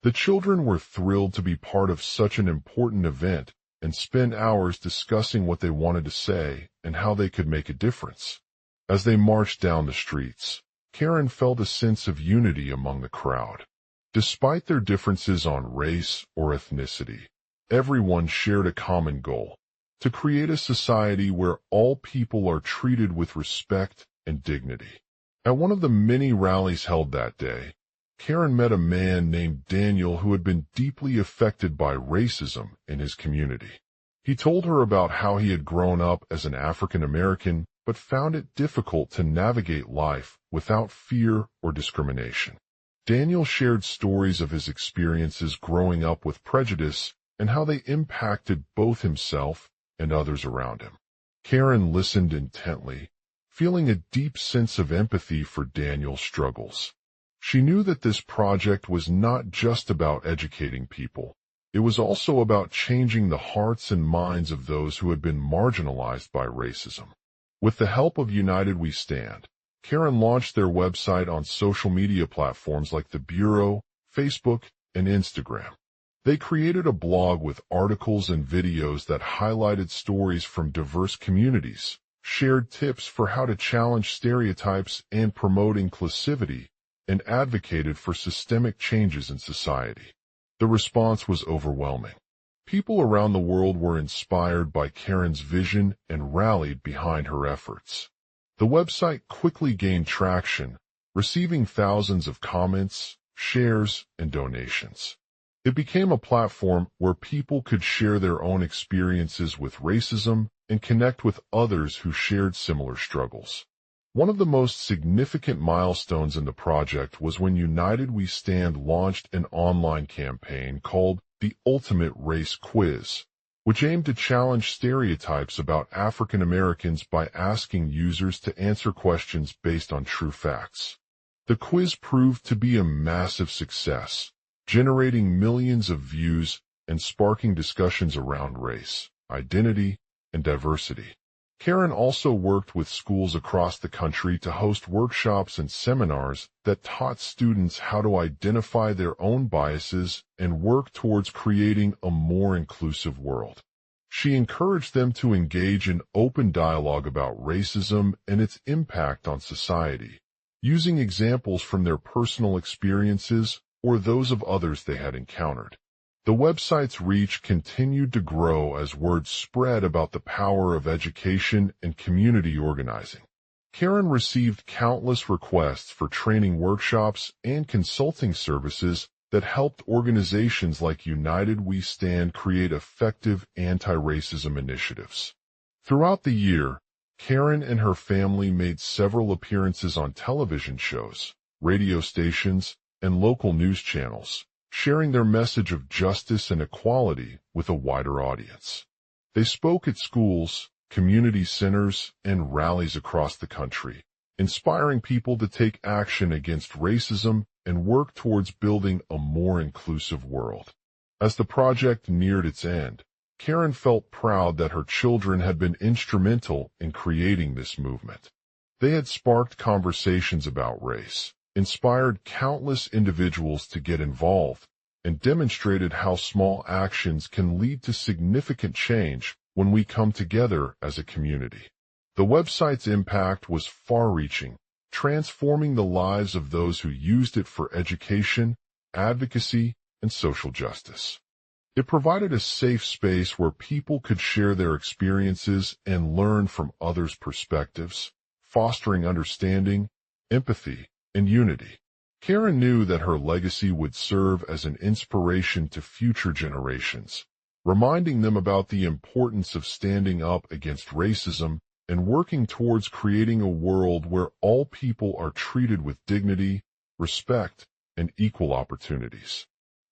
The children were thrilled to be part of such an important event and spent hours discussing what they wanted to say and how they could make a difference. As they marched down the streets, Karen felt a sense of unity among the crowd. Despite their differences on race or ethnicity, everyone shared a common goal: to create a society where all people are treated with respect and dignity. At one of the many rallies held that day, Karen met a man named Daniel who had been deeply affected by racism in his community. He told her about how he had grown up as an African American but found it difficult to navigate life without fear or discrimination. Daniel shared stories of his experiences growing up with prejudice and how they impacted both himself and others around him. Karen listened intently, feeling a deep sense of empathy for Daniel's struggles. She knew that this project was not just about educating people. It was also about changing the hearts and minds of those who had been marginalized by racism. With the help of United We Stand, Karen launched their website on social media platforms like the Bureau, Facebook, and Instagram. They created a blog with articles and videos that highlighted stories from diverse communities, shared tips for how to challenge stereotypes and promote inclusivity, and advocated for systemic changes in society. The response was overwhelming. People around the world were inspired by Karen's vision and rallied behind her efforts. The website quickly gained traction, receiving thousands of comments, shares, and donations. It became a platform where people could share their own experiences with racism and connect with others who shared similar struggles. One of the most significant milestones in the project was when United We Stand launched an online campaign called the Ultimate Race Quiz, which aimed to challenge stereotypes about African Americans by asking users to answer questions based on true facts. The quiz proved to be a massive success, generating millions of views and sparking discussions around race, identity, and diversity. Karen also worked with schools across the country to host workshops and seminars that taught students how to identify their own biases and work towards creating a more inclusive world. She encouraged them to engage in open dialogue about racism and its impact on society, using examples from their personal experiences or those of others they had encountered. The website's reach continued to grow as word spread about the power of education and community organizing. Karen received countless requests for training workshops and consulting services that helped organizations like United We Stand create effective anti-racism initiatives. Throughout the year, Karen and her family made several appearances on television shows, radio stations, and local news channels, sharing their message of justice and equality with a wider audience. They spoke at schools, community centers, and rallies across the country, inspiring people to take action against racism and work towards building a more inclusive world. As the project neared its end, Karen felt proud that her children had been instrumental in creating this movement. They had sparked conversations about race, inspired countless individuals to get involved, and demonstrated how small actions can lead to significant change when we come together as a community. The website's impact was far-reaching, transforming the lives of those who used it for education, advocacy, and social justice. It provided a safe space where people could share their experiences and learn from others' perspectives, fostering understanding, empathy, and unity. Karen knew that her legacy would serve as an inspiration to future generations, reminding them about the importance of standing up against racism and working towards creating a world where all people are treated with dignity, respect, and equal opportunities.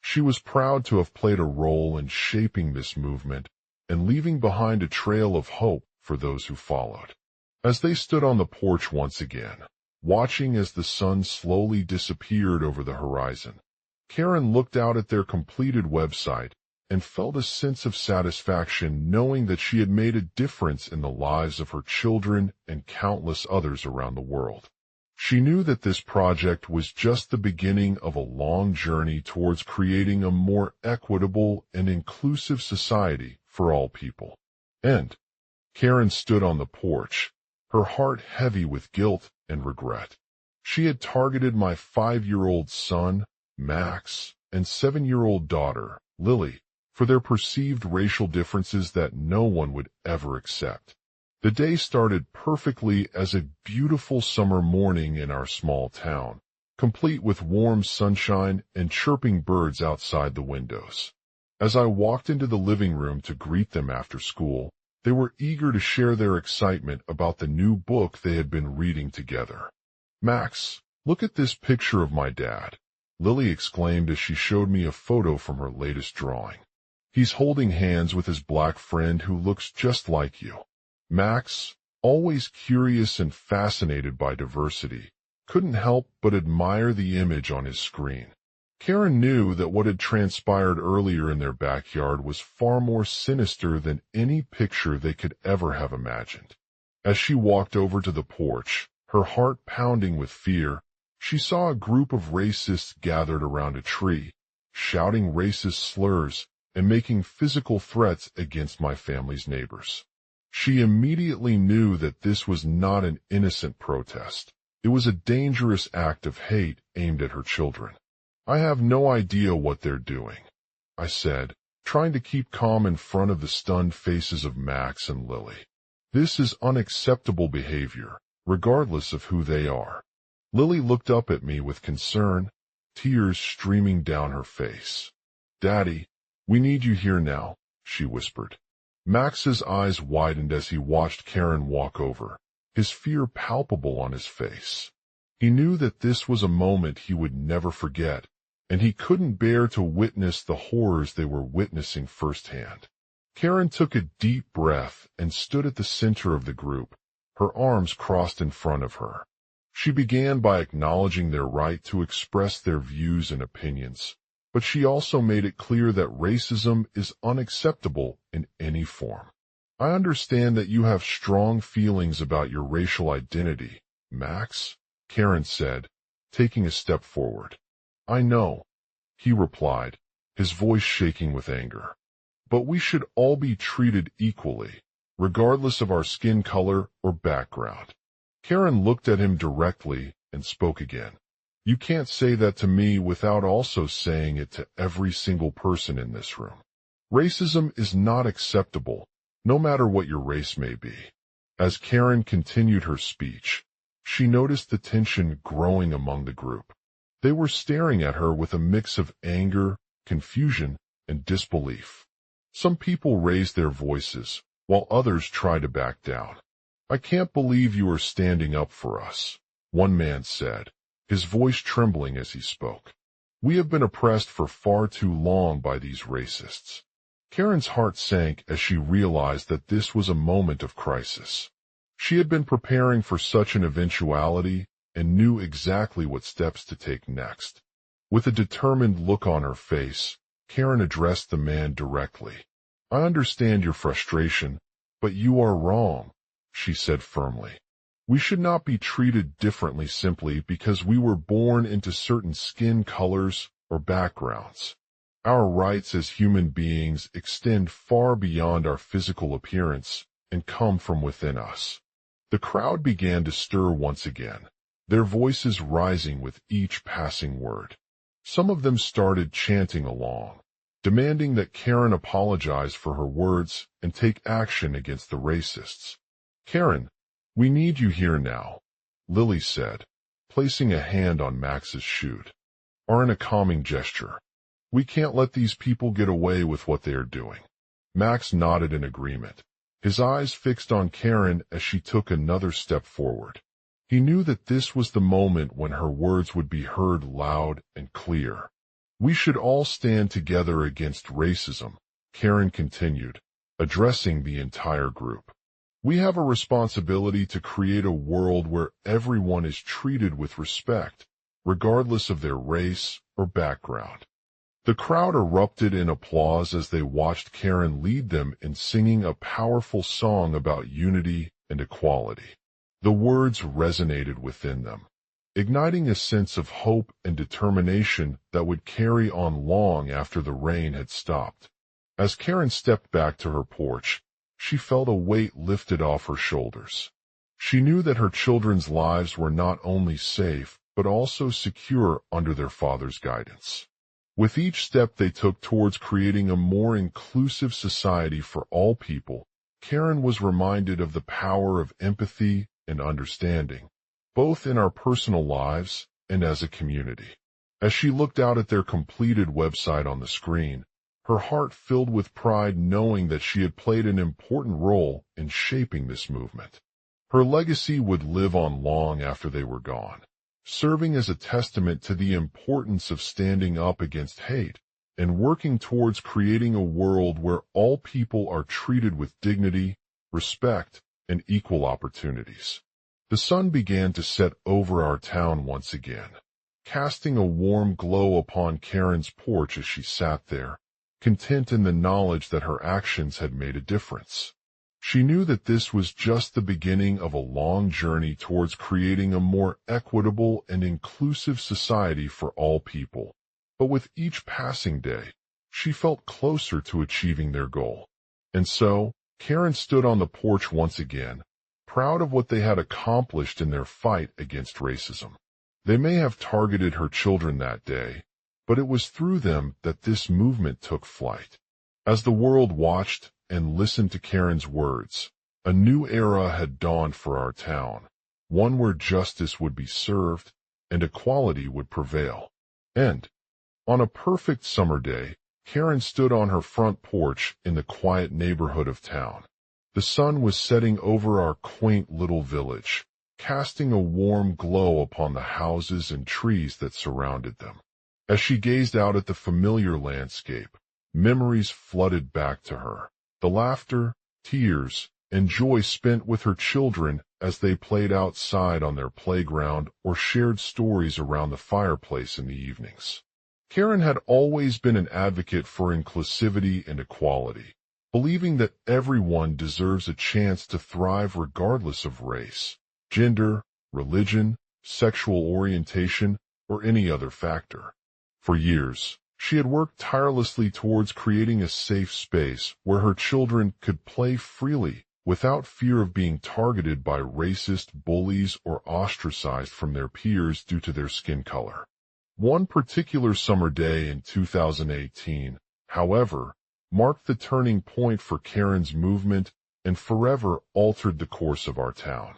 She was proud to have played a role in shaping this movement and leaving behind a trail of hope for those who followed. As they stood on the porch once again, watching as the sun slowly disappeared over the horizon, Karen looked out at their completed website and felt a sense of satisfaction knowing that she had made a difference in the lives of her children and countless others around the world. She knew that this project was just the beginning of a long journey towards creating a more equitable and inclusive society for all people. And Karen stood on the porch, her heart heavy with guilt and regret. She had targeted my 5-year-old son, Max, and 7-year-old daughter, Lily, for their perceived racial differences that no one would ever accept. The day started perfectly as a beautiful summer morning in our small town, complete with warm sunshine and chirping birds outside the windows. As I walked into the living room to greet them after school, they were eager to share their excitement about the new book they had been reading together. "Max, look at this picture of my dad," Lily exclaimed as she showed me a photo from her latest drawing. "He's holding hands with his black friend who looks just like you." Max, always curious and fascinated by diversity, couldn't help but admire the image on his screen. Karen knew that what had transpired earlier in their backyard was far more sinister than any picture they could ever have imagined. As she walked over to the porch, her heart pounding with fear, she saw a group of racists gathered around a tree, shouting racist slurs and making physical threats against my family's neighbors. She immediately knew that this was not an innocent protest. It was a dangerous act of hate aimed at her children. "I have no idea what they're doing," I said, trying to keep calm in front of the stunned faces of Max and Lily. "This is unacceptable behavior, regardless of who they are." Lily looked up at me with concern, tears streaming down her face. "Daddy, we need you here now," she whispered. Max's eyes widened as he watched Karen walk over, his fear palpable on his face. He knew that this was a moment he would never forget, and he couldn't bear to witness the horrors they were witnessing firsthand. Karen took a deep breath and stood at the center of the group, her arms crossed in front of her. She began by acknowledging their right to express their views and opinions, but she also made it clear that racism is unacceptable in any form. I understand that you have strong feelings about your racial identity, Max, Karen said, taking a step forward. I know, he replied, his voice shaking with anger. But we should all be treated equally, regardless of our skin color or background. Karen looked at him directly and spoke again. You can't say that to me without also saying it to every single person in this room. Racism is not acceptable, no matter what your race may be. As Karen continued her speech, she noticed the tension growing among the group. They were staring at her with a mix of anger, confusion, and disbelief. Some people raised their voices, while others tried to back down. I can't believe you are standing up for us, one man said, his voice trembling as he spoke. We have been oppressed for far too long by these racists. Karen's heart sank as she realized that this was a moment of crisis. She had been preparing for such an eventuality and knew exactly what steps to take next. With a determined look on her face, Karen addressed the man directly. I understand your frustration, but you are wrong, she said firmly. We should not be treated differently simply because we were born into certain skin colors or backgrounds. Our rights as human beings extend far beyond our physical appearance and come from within us. The crowd began to stir once again, their voices rising with each passing word. Some of them started chanting along, demanding that Karen apologize for her words and take action against the racists. Karen, we need you here now, Lily said, placing a hand on Max's shoot, or in a calming gesture. We can't let these people get away with what they are doing. Max nodded in agreement, his eyes fixed on Karen as she took another step forward. He knew that this was the moment when her words would be heard loud and clear. We should all stand together against racism, Karen continued, addressing the entire group. We have a responsibility to create a world where everyone is treated with respect, regardless of their race or background. The crowd erupted in applause as they watched Karen lead them in singing a powerful song about unity and equality. The words resonated within them, igniting a sense of hope and determination that would carry on long after the rain had stopped. As Karen stepped back to her porch, she felt a weight lifted off her shoulders. She knew that her children's lives were not only safe, but also secure under their father's guidance. With each step they took towards creating a more inclusive society for all people, Karen was reminded of the power of empathy and understanding, both in our personal lives and as a community. As she looked out at their completed website on the screen, her heart filled with pride knowing that she had played an important role in shaping this movement. Her legacy would live on long after they were gone, serving as a testament to the importance of standing up against hate and working towards creating a world where all people are treated with dignity, respect, and equal opportunities. The sun began to set over our town once again, casting a warm glow upon Karen's porch as she sat there, content in the knowledge that her actions had made a difference. She knew that this was just the beginning of a long journey towards creating a more equitable and inclusive society for all people. But with each passing day, she felt closer to achieving their goal. And so, Karen stood on the porch once again, proud of what they had accomplished in their fight against racism. They may have targeted her children that day, but it was through them that this movement took flight. As the world watched and listened to Karen's words, a new era had dawned for our town, one where justice would be served and equality would prevail. And, on a perfect summer day, Karen stood on her front porch in the quiet neighborhood of town. The sun was setting over our quaint little village, casting a warm glow upon the houses and trees that surrounded them. As she gazed out at the familiar landscape, memories flooded back to her. The laughter, tears, and joy spent with her children as they played outside on their playground or shared stories around the fireplace in the evenings. Karen had always been an advocate for inclusivity and equality, believing that everyone deserves a chance to thrive regardless of race, gender, religion, sexual orientation, or any other factor. For years, she had worked tirelessly towards creating a safe space where her children could play freely without fear of being targeted by racist bullies or ostracized from their peers due to their skin color. One particular summer day in 2018, however, marked the turning point for Karen's movement and forever altered the course of our town.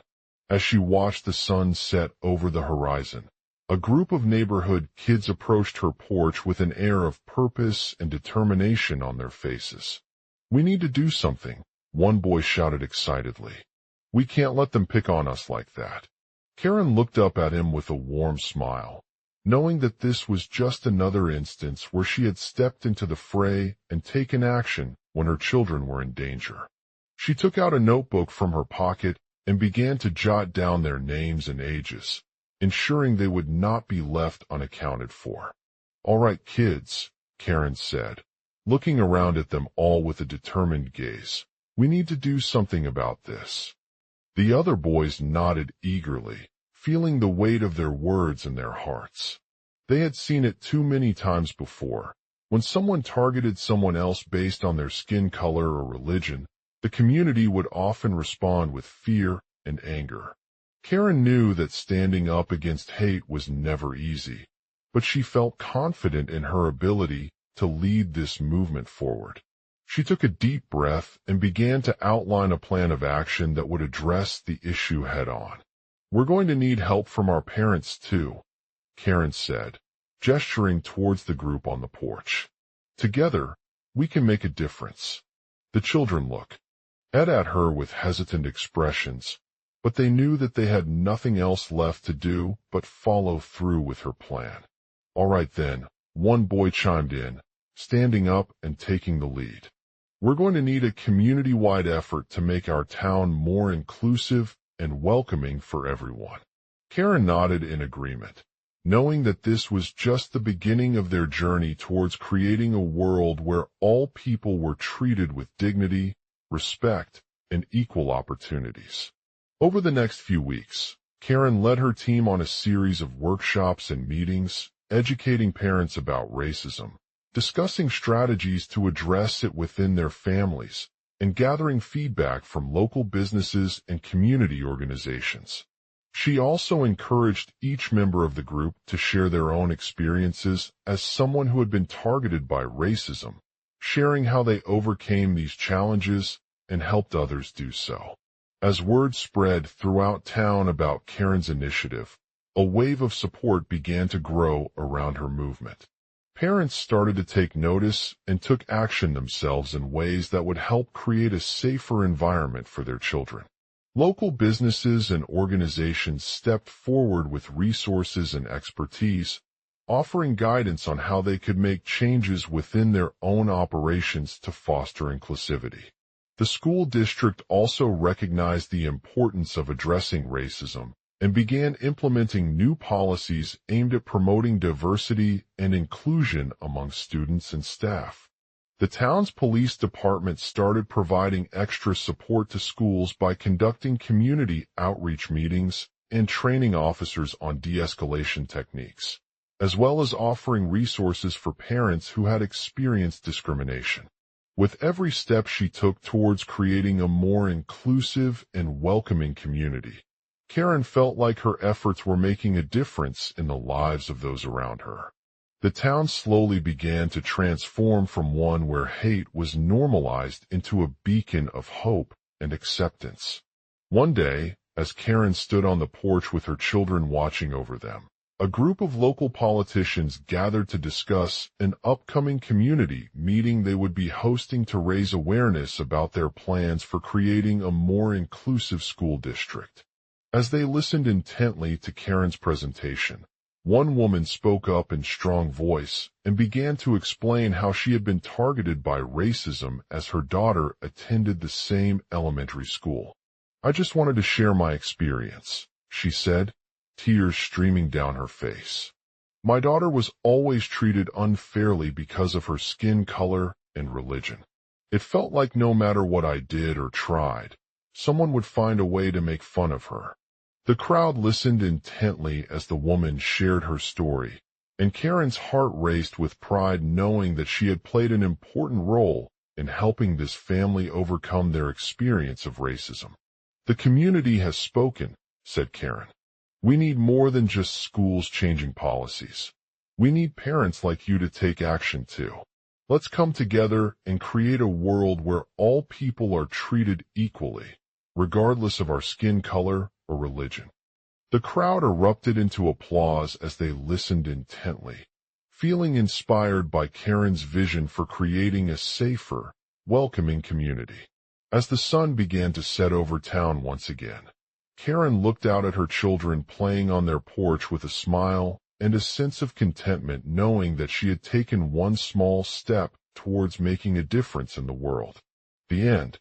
As she watched the sun set over the horizon, a group of neighborhood kids approached her porch with an air of purpose and determination on their faces. "We need to do something," one boy shouted excitedly. "We can't let them pick on us like that." Karen looked up at him with a warm smile, knowing that this was just another instance where she had stepped into the fray and taken action when her children were in danger. She took out a notebook from her pocket and began to jot down their names and ages, ensuring they would not be left unaccounted for. "All right, kids," Karen said, looking around at them all with a determined gaze. "We need to do something about this." The other boys nodded eagerly, feeling the weight of their words in their hearts. They had seen it too many times before. When someone targeted someone else based on their skin color or religion, the community would often respond with fear and anger. Karen knew that standing up against hate was never easy, but she felt confident in her ability to lead this movement forward. She took a deep breath and began to outline a plan of action that would address the issue head-on. "We're going to need help from our parents too," Karen said, gesturing towards the group on the porch. "Together, we can make a difference." The children looked at her with hesitant expressions, but they knew that they had nothing else left to do but follow through with her plan. "All right then," one boy chimed in, standing up and taking the lead. "We're going to need a community-wide effort to make our town more inclusive and welcoming for everyone." Karen nodded in agreement, knowing that this was just the beginning of their journey towards creating a world where all people were treated with dignity, respect, and equal opportunities. Over the next few weeks, Karen led her team on a series of workshops and meetings, educating parents about racism, discussing strategies to address it within their families, and gathering feedback from local businesses and community organizations. She also encouraged each member of the group to share their own experiences as someone who had been targeted by racism, sharing how they overcame these challenges and helped others do so. As word spread throughout town about Karen's initiative, a wave of support began to grow around her movement. Parents started to take notice and took action themselves in ways that would help create a safer environment for their children. Local businesses and organizations stepped forward with resources and expertise, offering guidance on how they could make changes within their own operations to foster inclusivity. The school district also recognized the importance of addressing racism and began implementing new policies aimed at promoting diversity and inclusion among students and staff. The town's police department started providing extra support to schools by conducting community outreach meetings and training officers on de-escalation techniques, as well as offering resources for parents who had experienced discrimination. With every step she took towards creating a more inclusive and welcoming community, Karen felt like her efforts were making a difference in the lives of those around her. The town slowly began to transform from one where hate was normalized into a beacon of hope and acceptance. One day, as Karen stood on the porch with her children watching over them, a group of local politicians gathered to discuss an upcoming community meeting they would be hosting to raise awareness about their plans for creating a more inclusive school district. As they listened intently to Karen's presentation, one woman spoke up in strong voice and began to explain how she had been targeted by racism as her daughter attended the same elementary school. "I just wanted to share my experience," she said, tears streaming down her face. My daughter was always treated unfairly because of her skin color and religion. It felt like no matter what I did or tried, someone would find a way to make fun of her. The crowd listened intently as the woman shared her story, and Karen's heart raced with pride knowing that she had played an important role in helping this family overcome their experience of racism. The community has spoken, said Karen. We need more than just schools changing policies. We need parents like you to take action too. Let's come together and create a world where all people are treated equally, regardless of our skin color or religion. The crowd erupted into applause as they listened intently, feeling inspired by Karen's vision for creating a safer, welcoming community. As the sun began to set over town once again, Karen looked out at her children playing on their porch with a smile and a sense of contentment knowing that she had taken one small step towards making a difference in the world. The end.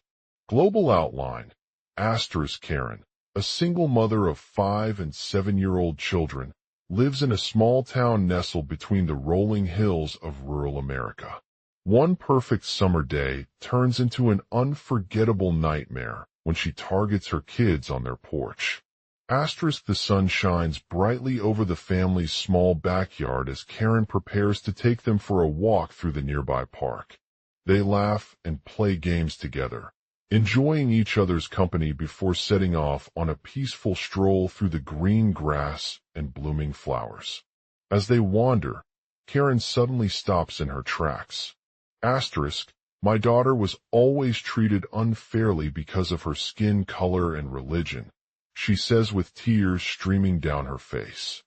Global outline. Karen, a single mother of 5 and 7-year-old children, lives in a small town nestled between the rolling hills of rural America. One perfect summer day turns into an unforgettable nightmare when she targets her kids on their porch. The sun shines brightly over the family's small backyard as Karen prepares to take them for a walk through the nearby park. They laugh and play games together, enjoying each other's company before setting off on a peaceful stroll through the green grass and blooming flowers. As they wander, Karen suddenly stops in her tracks. My daughter was always treated unfairly because of her skin color and religion, she says with tears streaming down her face.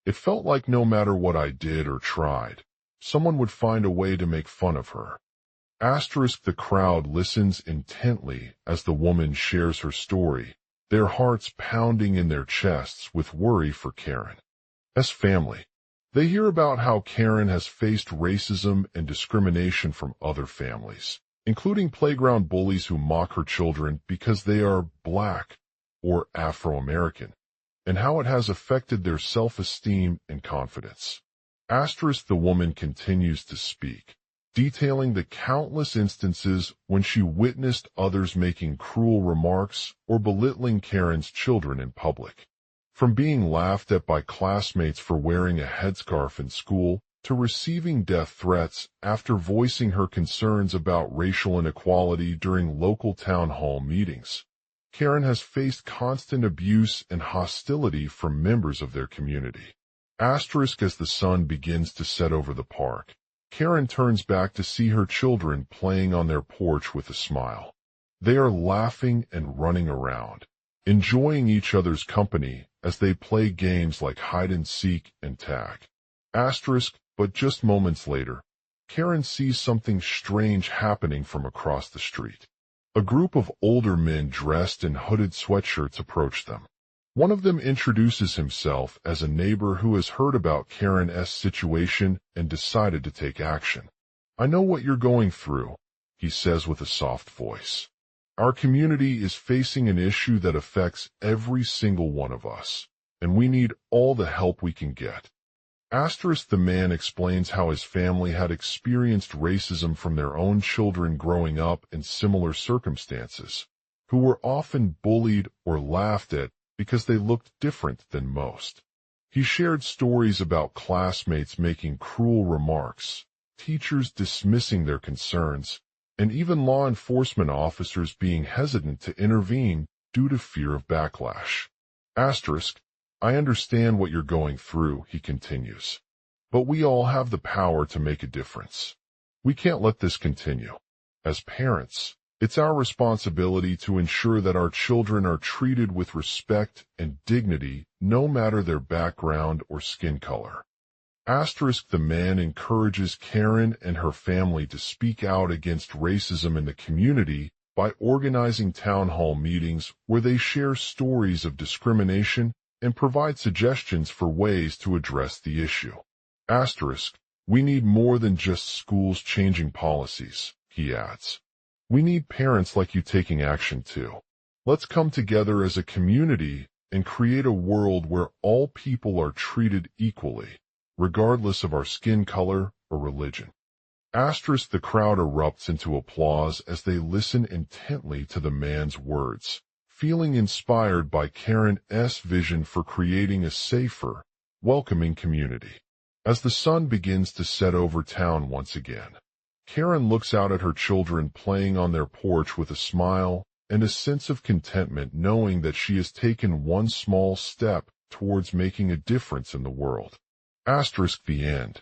It felt like no matter what I did or tried, someone would find a way to make fun of her. The crowd listens intently as the woman shares her story, their hearts pounding in their chests with worry for Karen. As family, they hear about how Karen has faced racism and discrimination from other families, including playground bullies who mock her children because they are Black or Afro-American, and how it has affected their self-esteem and confidence. The woman continues to speak, detailing the countless instances when she witnessed others making cruel remarks or belittling Karen's children in public. From being laughed at by classmates for wearing a headscarf in school, to receiving death threats after voicing her concerns about racial inequality during local town hall meetings. Karen has faced constant abuse and hostility from members of their community. As the sun begins to set over the park, Karen turns back to see her children playing on their porch with a smile. They are laughing and running around, enjoying each other's company as they play games like hide-and-seek and tag. But just moments later, Karen sees something strange happening from across the street. A group of older men dressed in hooded sweatshirts approach them. One of them introduces himself as a neighbor who has heard about Karen's situation and decided to take action. I know what you're going through, he says with a soft voice. Our community is facing an issue that affects every single one of us, and we need all the help we can get. The man explains how his family had experienced racism from their own children growing up in similar circumstances, who were often bullied or laughed at because they looked different than most. He shared stories about classmates making cruel remarks, teachers dismissing their concerns, and even law enforcement officers being hesitant to intervene due to fear of backlash. I understand what you're going through, he continues. But we all have the power to make a difference. We can't let this continue. As parents, it's our responsibility to ensure that our children are treated with respect and dignity no matter their background or skin color. The man encourages Karen and her family to speak out against racism in the community by organizing town hall meetings where they share stories of discrimination and provide suggestions for ways to address the issue. We need more than just schools changing policies, he adds. We need parents like you taking action too. Let's come together as a community and create a world where all people are treated equally, regardless of our skin color or religion. Asterisk, the crowd erupts into applause as they listen intently to the man's words, feeling inspired by Karen's vision for creating a safer, welcoming community. As the sun begins to set over town once again, Karen looks out at her children playing on their porch with a smile and a sense of contentment, knowing that she has taken one small step towards making a difference in the world. Asterisk, the end.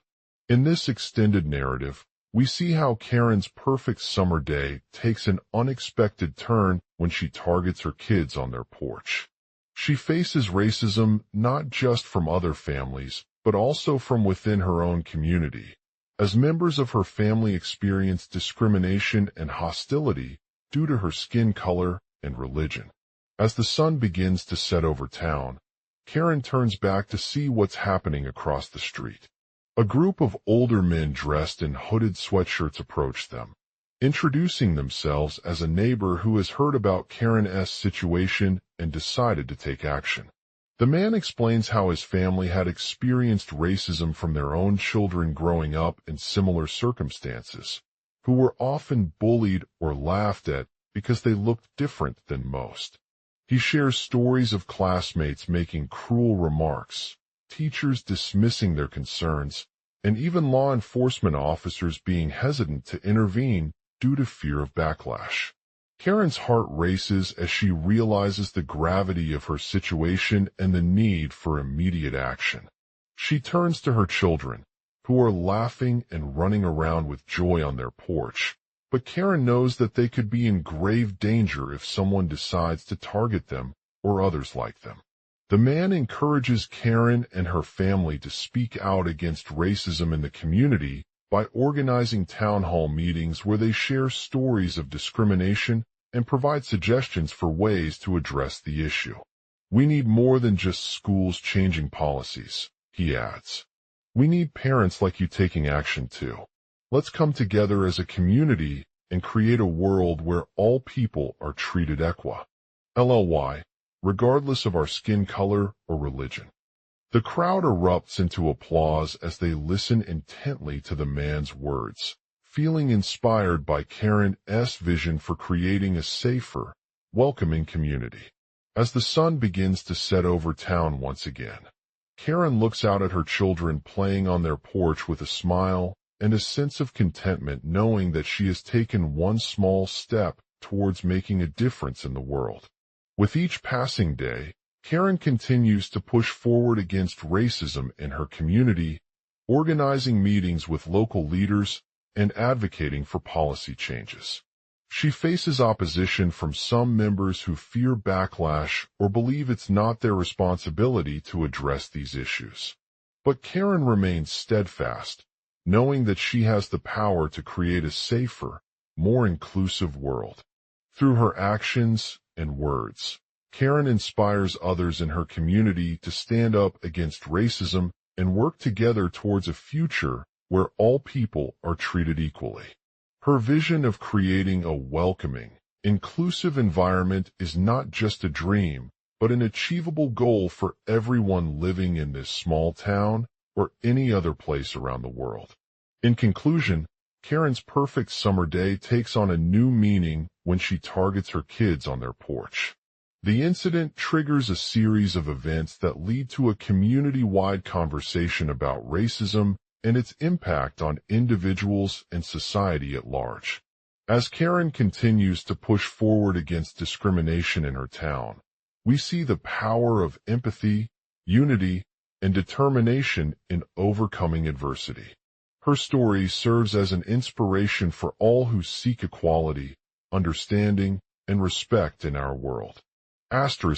In this extended narrative, we see how Karen's perfect summer day takes an unexpected turn when she targets her kids on their porch. She faces racism not just from other families, but also from within her own community, as members of her family experience discrimination and hostility due to her skin color and religion. As the sun begins to set over town, Karen turns back to see what's happening across the street. A group of older men dressed in hooded sweatshirts approach them, introducing themselves as a neighbor who has heard about Karen's situation and decided to take action. The man explains how his family had experienced racism from their own children growing up in similar circumstances, who were often bullied or laughed at because they looked different than most. He shares stories of classmates making cruel remarks, teachers dismissing their concerns, and even law enforcement officers being hesitant to intervene due to fear of backlash. Karen's heart races as she realizes the gravity of her situation and the need for immediate action. She turns to her children, who are laughing and running around with joy on their porch, but Karen knows that they could be in grave danger if someone decides to target them or others like them. The man encourages Karen and her family to speak out against racism in the community by organizing town hall meetings where they share stories of discrimination and provide suggestions for ways to address the issue. We need more than just schools changing policies, he adds. We need parents like you taking action too. Let's come together as a community and create a world where all people are treated equal. LLY, regardless of our skin color or religion. The crowd erupts into applause as they listen intently to the man's words, feeling inspired by Karen's vision for creating a safer, welcoming community. As the sun begins to set over town once again, Karen looks out at her children playing on their porch with a smile and a sense of contentment, knowing that she has taken one small step towards making a difference in the world. With each passing day, Karen continues to push forward against racism in her community, organizing meetings with local leaders and advocating for policy changes. She faces opposition from some members who fear backlash or believe it's not their responsibility to address these issues. But Karen remains steadfast, knowing that she has the power to create a safer, more inclusive world. Through her actions and words, Karen inspires others in her community to stand up against racism and work together towards a future where all people are treated equally. Her vision of creating a welcoming, inclusive environment is not just a dream, but an achievable goal for everyone living in this small town or any other place around the world. In conclusion, Karen's perfect summer day takes on a new meaning when she targets her kids on their porch. The incident triggers a series of events that lead to a community-wide conversation about racism and its impact on individuals and society at large. As Karen continues to push forward against discrimination in her town, we see the power of empathy, unity, and determination in overcoming adversity. Her story serves as an inspiration for all who seek equality, understanding, and respect in our world.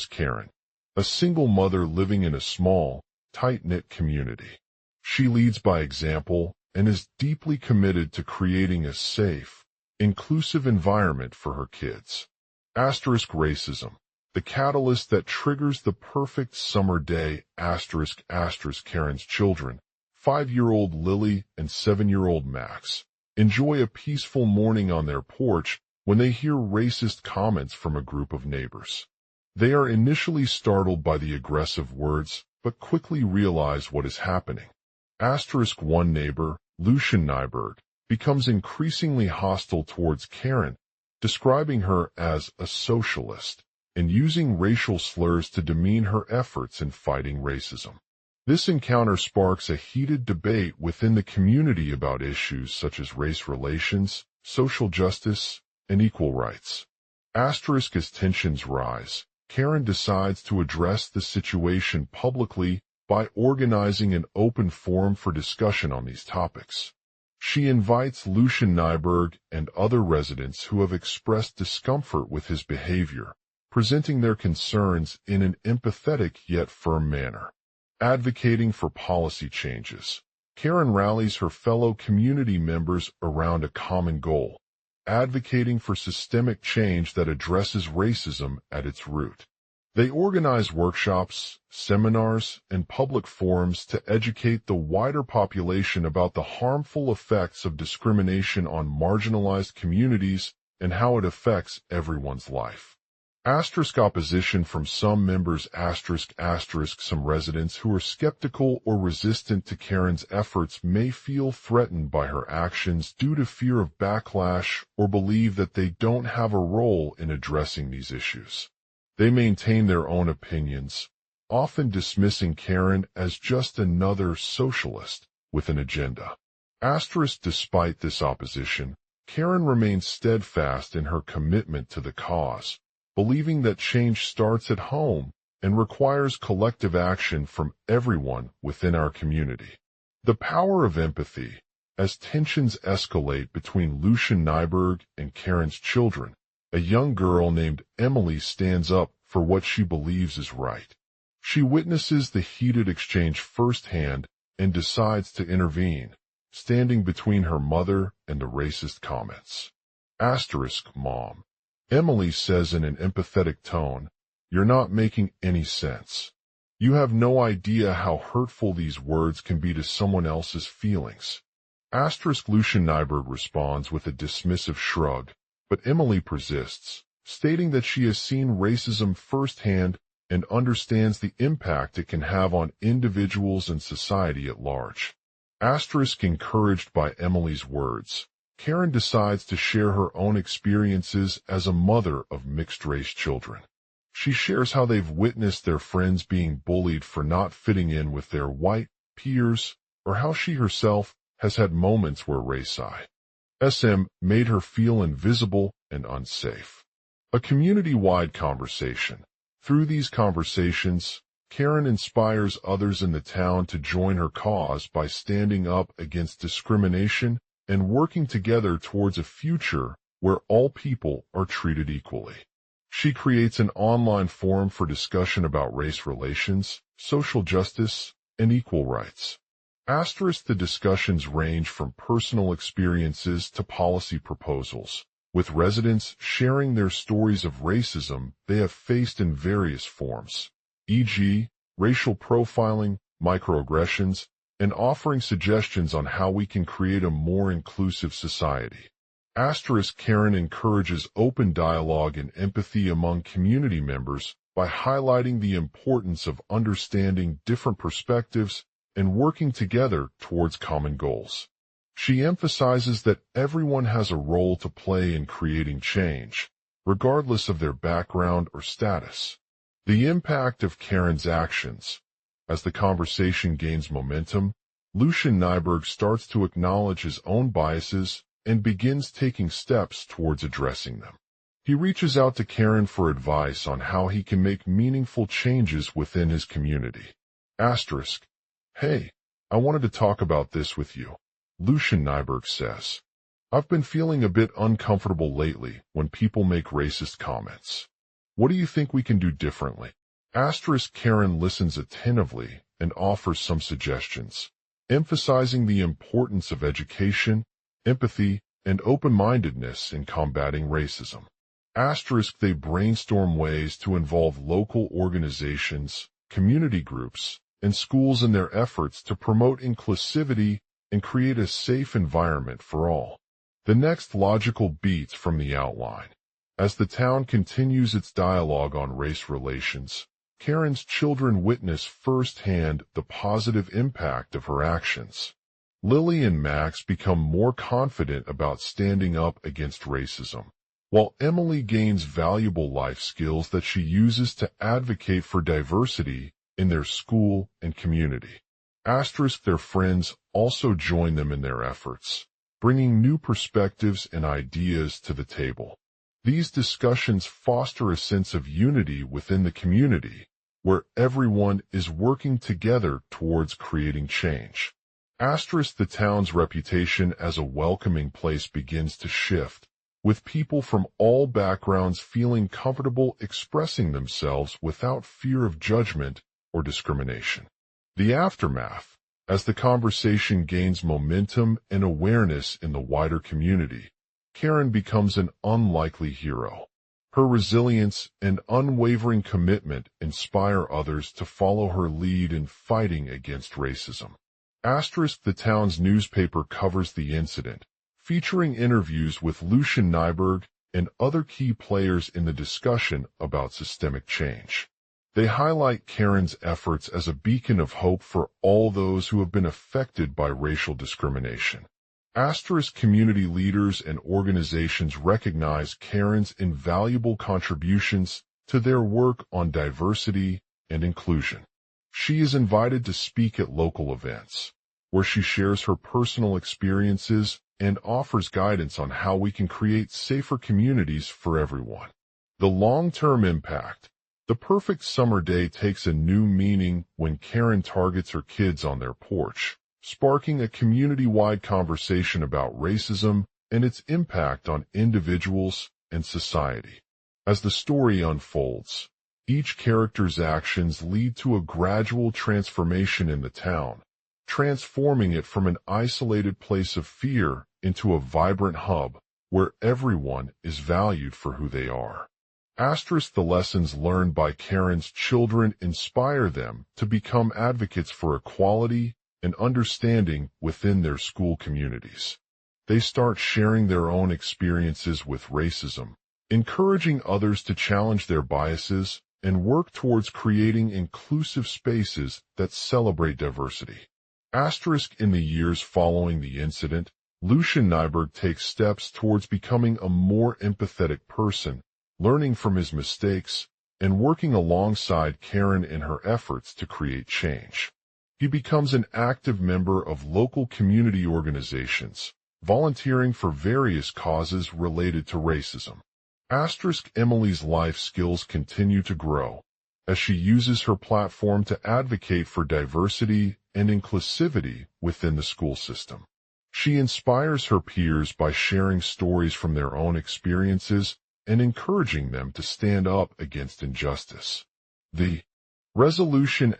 Karen, a single mother living in a small, tight-knit community. She leads by example and is deeply committed to creating a safe, inclusive environment for her kids. Racism, the catalyst that triggers the perfect summer day. Karen's children, 5-year-old Lily and 7-year-old Max, enjoy a peaceful morning on their porch when they hear racist comments from a group of neighbors. They are initially startled by the aggressive words, but quickly realize what is happening. One neighbor, Lucian Nyberg, becomes increasingly hostile towards Karen, describing her as a socialist and using racial slurs to demean her efforts in fighting racism. This encounter sparks a heated debate within the community about issues such as race relations, social justice, and equal rights. As tensions rise, Karen decides to address the situation publicly by organizing an open forum for discussion on these topics. She invites Lucian Nyberg and other residents who have expressed discomfort with his behavior, presenting their concerns in an empathetic yet firm manner. Advocating for policy changes, Karen rallies her fellow community members around a common goal, advocating for systemic change that addresses racism at its root. They organize workshops, seminars, and public forums to educate the wider population about the harmful effects of discrimination on marginalized communities and how it affects everyone's life. Opposition from some members some residents who are skeptical or resistant to Karen's efforts may feel threatened by her actions due to fear of backlash or believe that they don't have a role in addressing these issues. They maintain their own opinions, often dismissing Karen as just another socialist with an agenda. Despite this opposition, Karen remains steadfast in her commitment to the cause, believing that change starts at home and requires collective action from everyone within our community. The power of empathy. As tensions escalate between Lucian Nyberg and Karen's children, a young girl named Emily stands up for what she believes is right. She witnesses the heated exchange firsthand and decides to intervene, standing between her mother and the racist comments. Mom. Emily says in an empathetic tone, "You're not making any sense. You have no idea how hurtful these words can be to someone else's feelings." Lucian Nyberg responds with a dismissive shrug, but Emily persists, stating that she has seen racism firsthand and understands the impact it can have on individuals and society at large. Encouraged by Emily's words, Karen decides to share her own experiences as a mother of mixed-race children. She shares how they've witnessed their friends being bullied for not fitting in with their white peers, or how she herself has had moments where racism made her feel invisible and unsafe. A community-wide conversation. Through these conversations, Karen inspires others in the town to join her cause by standing up against discrimination and working together towards a future where all people are treated equally. She creates an online forum for discussion about race relations, social justice, and equal rights. The discussions range from personal experiences to policy proposals, with residents sharing their stories of racism they have faced in various forms, e.g., racial profiling, microaggressions, and offering suggestions on how we can create a more inclusive society. Karen encourages open dialogue and empathy among community members by highlighting the importance of understanding different perspectives and working together towards common goals. She emphasizes that everyone has a role to play in creating change, regardless of their background or status. The impact of Karen's actions. As the conversation gains momentum, Lucian Nyberg starts to acknowledge his own biases and begins taking steps towards addressing them. He reaches out to Karen for advice on how he can make meaningful changes within his community. Hey, I wanted to talk about this with you, Lucian Nyberg says. I've been feeling a bit uncomfortable lately when people make racist comments. What do you think we can do differently? Karen listens attentively and offers some suggestions, emphasizing the importance of education, empathy, and open-mindedness in combating racism. They brainstorm ways to involve local organizations, community groups, and schools in their efforts to promote inclusivity and create a safe environment for all. The next logical beats from the outline. As the town continues its dialogue on race relations, Karen's children witness firsthand the positive impact of her actions. Lily and Max become more confident about standing up against racism, while Emily gains valuable life skills that she uses to advocate for diversity in their school and community. Their friends also join them in their efforts, bringing new perspectives and ideas to the table. These discussions foster a sense of unity within the community, where everyone is working together towards creating change. The town's reputation as a welcoming place begins to shift, with people from all backgrounds feeling comfortable expressing themselves without fear of judgment or discrimination. The aftermath, as the conversation gains momentum and awareness in the wider community, Karen becomes an unlikely hero. Her resilience and unwavering commitment inspire others to follow her lead in fighting against racism. The town's newspaper covers the incident, featuring interviews with Lucian Nyberg and other key players in the discussion about systemic change. They highlight Karen's efforts as a beacon of hope for all those who have been affected by racial discrimination. Community leaders and organizations recognize Karen's invaluable contributions to their work on diversity and inclusion. She is invited to speak at local events, where she shares her personal experiences and offers guidance on how we can create safer communities for everyone. The long-term impact. The perfect summer day takes a new meaning when Karen targets her kids on their porch, sparking a community-wide conversation about racism and its impact on individuals and society. As the story unfolds, each character's actions lead to a gradual transformation in the town, transforming it from an isolated place of fear into a vibrant hub where everyone is valued for who they are. The lessons learned by Karen's children inspire them to become advocates for equality and understanding within their school communities. They start sharing their own experiences with racism, encouraging others to challenge their biases and work towards creating inclusive spaces that celebrate diversity. In the years following the incident, Lucian Nyberg takes steps towards becoming a more empathetic person, learning from his mistakes, and working alongside Karen in her efforts to create change. He becomes an active member of local community organizations, volunteering for various causes related to racism. Emily's life skills continue to grow, as she uses her platform to advocate for diversity and inclusivity within the school system. She inspires her peers by sharing stories from their own experiences and encouraging them to stand up against injustice. The resolution ***.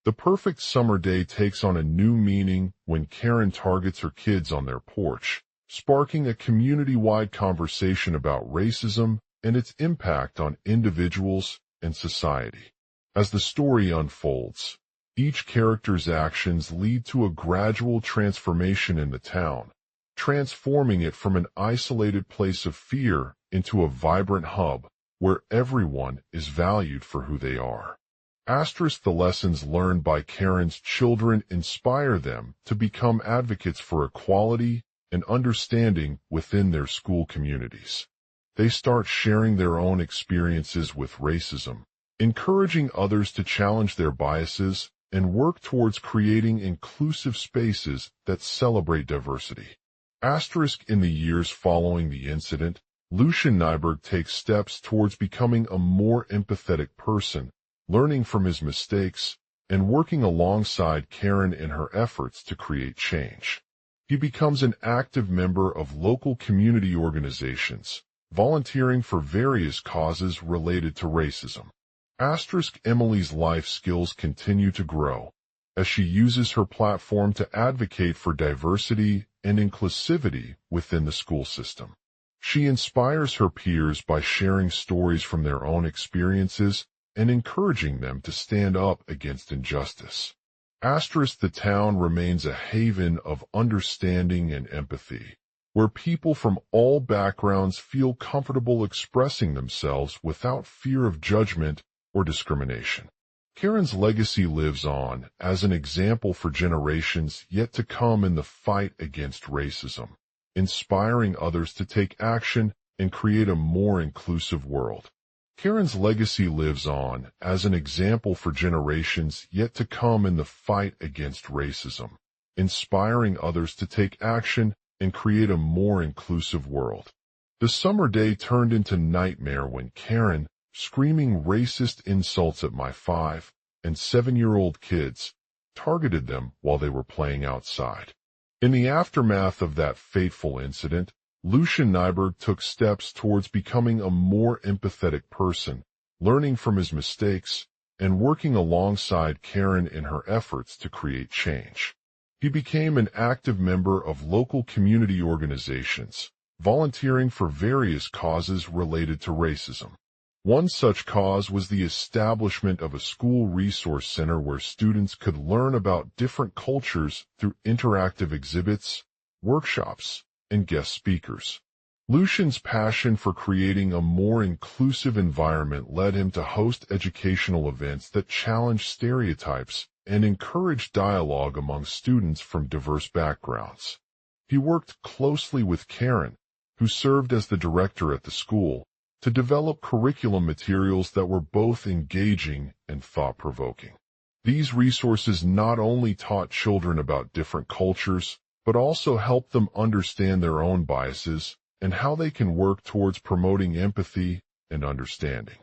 The perfect summer day takes on a new meaning when Karen targets her kids on their porch, sparking a community-wide conversation about racism and its impact on individuals and society. As the story unfolds, each character's actions lead to a gradual transformation in the town, transforming it from an isolated place of fear into a vibrant hub where everyone is valued for who they are. The lessons learned by Karen's children inspire them to become advocates for equality and understanding within their school communities. They start sharing their own experiences with racism, encouraging others to challenge their biases and work towards creating inclusive spaces that celebrate diversity. In the years following the incident, Lucian Nyberg takes steps towards becoming a more empathetic person, learning from his mistakes, and working alongside Karen in her efforts to create change. He becomes an active member of local community organizations, volunteering for various causes related to racism. Emily's life skills continue to grow, as she uses her platform to advocate for diversity and inclusivity within the school system. She inspires her peers by sharing stories from their own experiences and encouraging them to stand up against injustice. The town remains a haven of understanding and empathy, where people from all backgrounds feel comfortable expressing themselves without fear of judgment or discrimination. Karen's legacy lives on as an example for generations yet to come in the fight against racism, inspiring others to take action and create a more inclusive world. Karen's legacy lives on as an example for generations yet to come in the fight against racism, inspiring others to take action and create a more inclusive world. The summer day turned into nightmare when Karen, screaming racist insults at my 5- and 7-year-old kids, targeted them while they were playing outside. In the aftermath of that fateful incident, Lucian Nyberg took steps towards becoming a more empathetic person, learning from his mistakes, and working alongside Karen in her efforts to create change. He became an active member of local community organizations, volunteering for various causes related to racism. One such cause was the establishment of a school resource center where students could learn about different cultures through interactive exhibits, workshops, and guest speakers. Lucian's passion for creating a more inclusive environment led him to host educational events that challenged stereotypes and encouraged dialogue among students from diverse backgrounds. He worked closely with Karen, who served as the director at the school, to develop curriculum materials that were both engaging and thought-provoking. These resources not only taught children about different cultures, but also helped them understand their own biases and how they can work towards promoting empathy and understanding.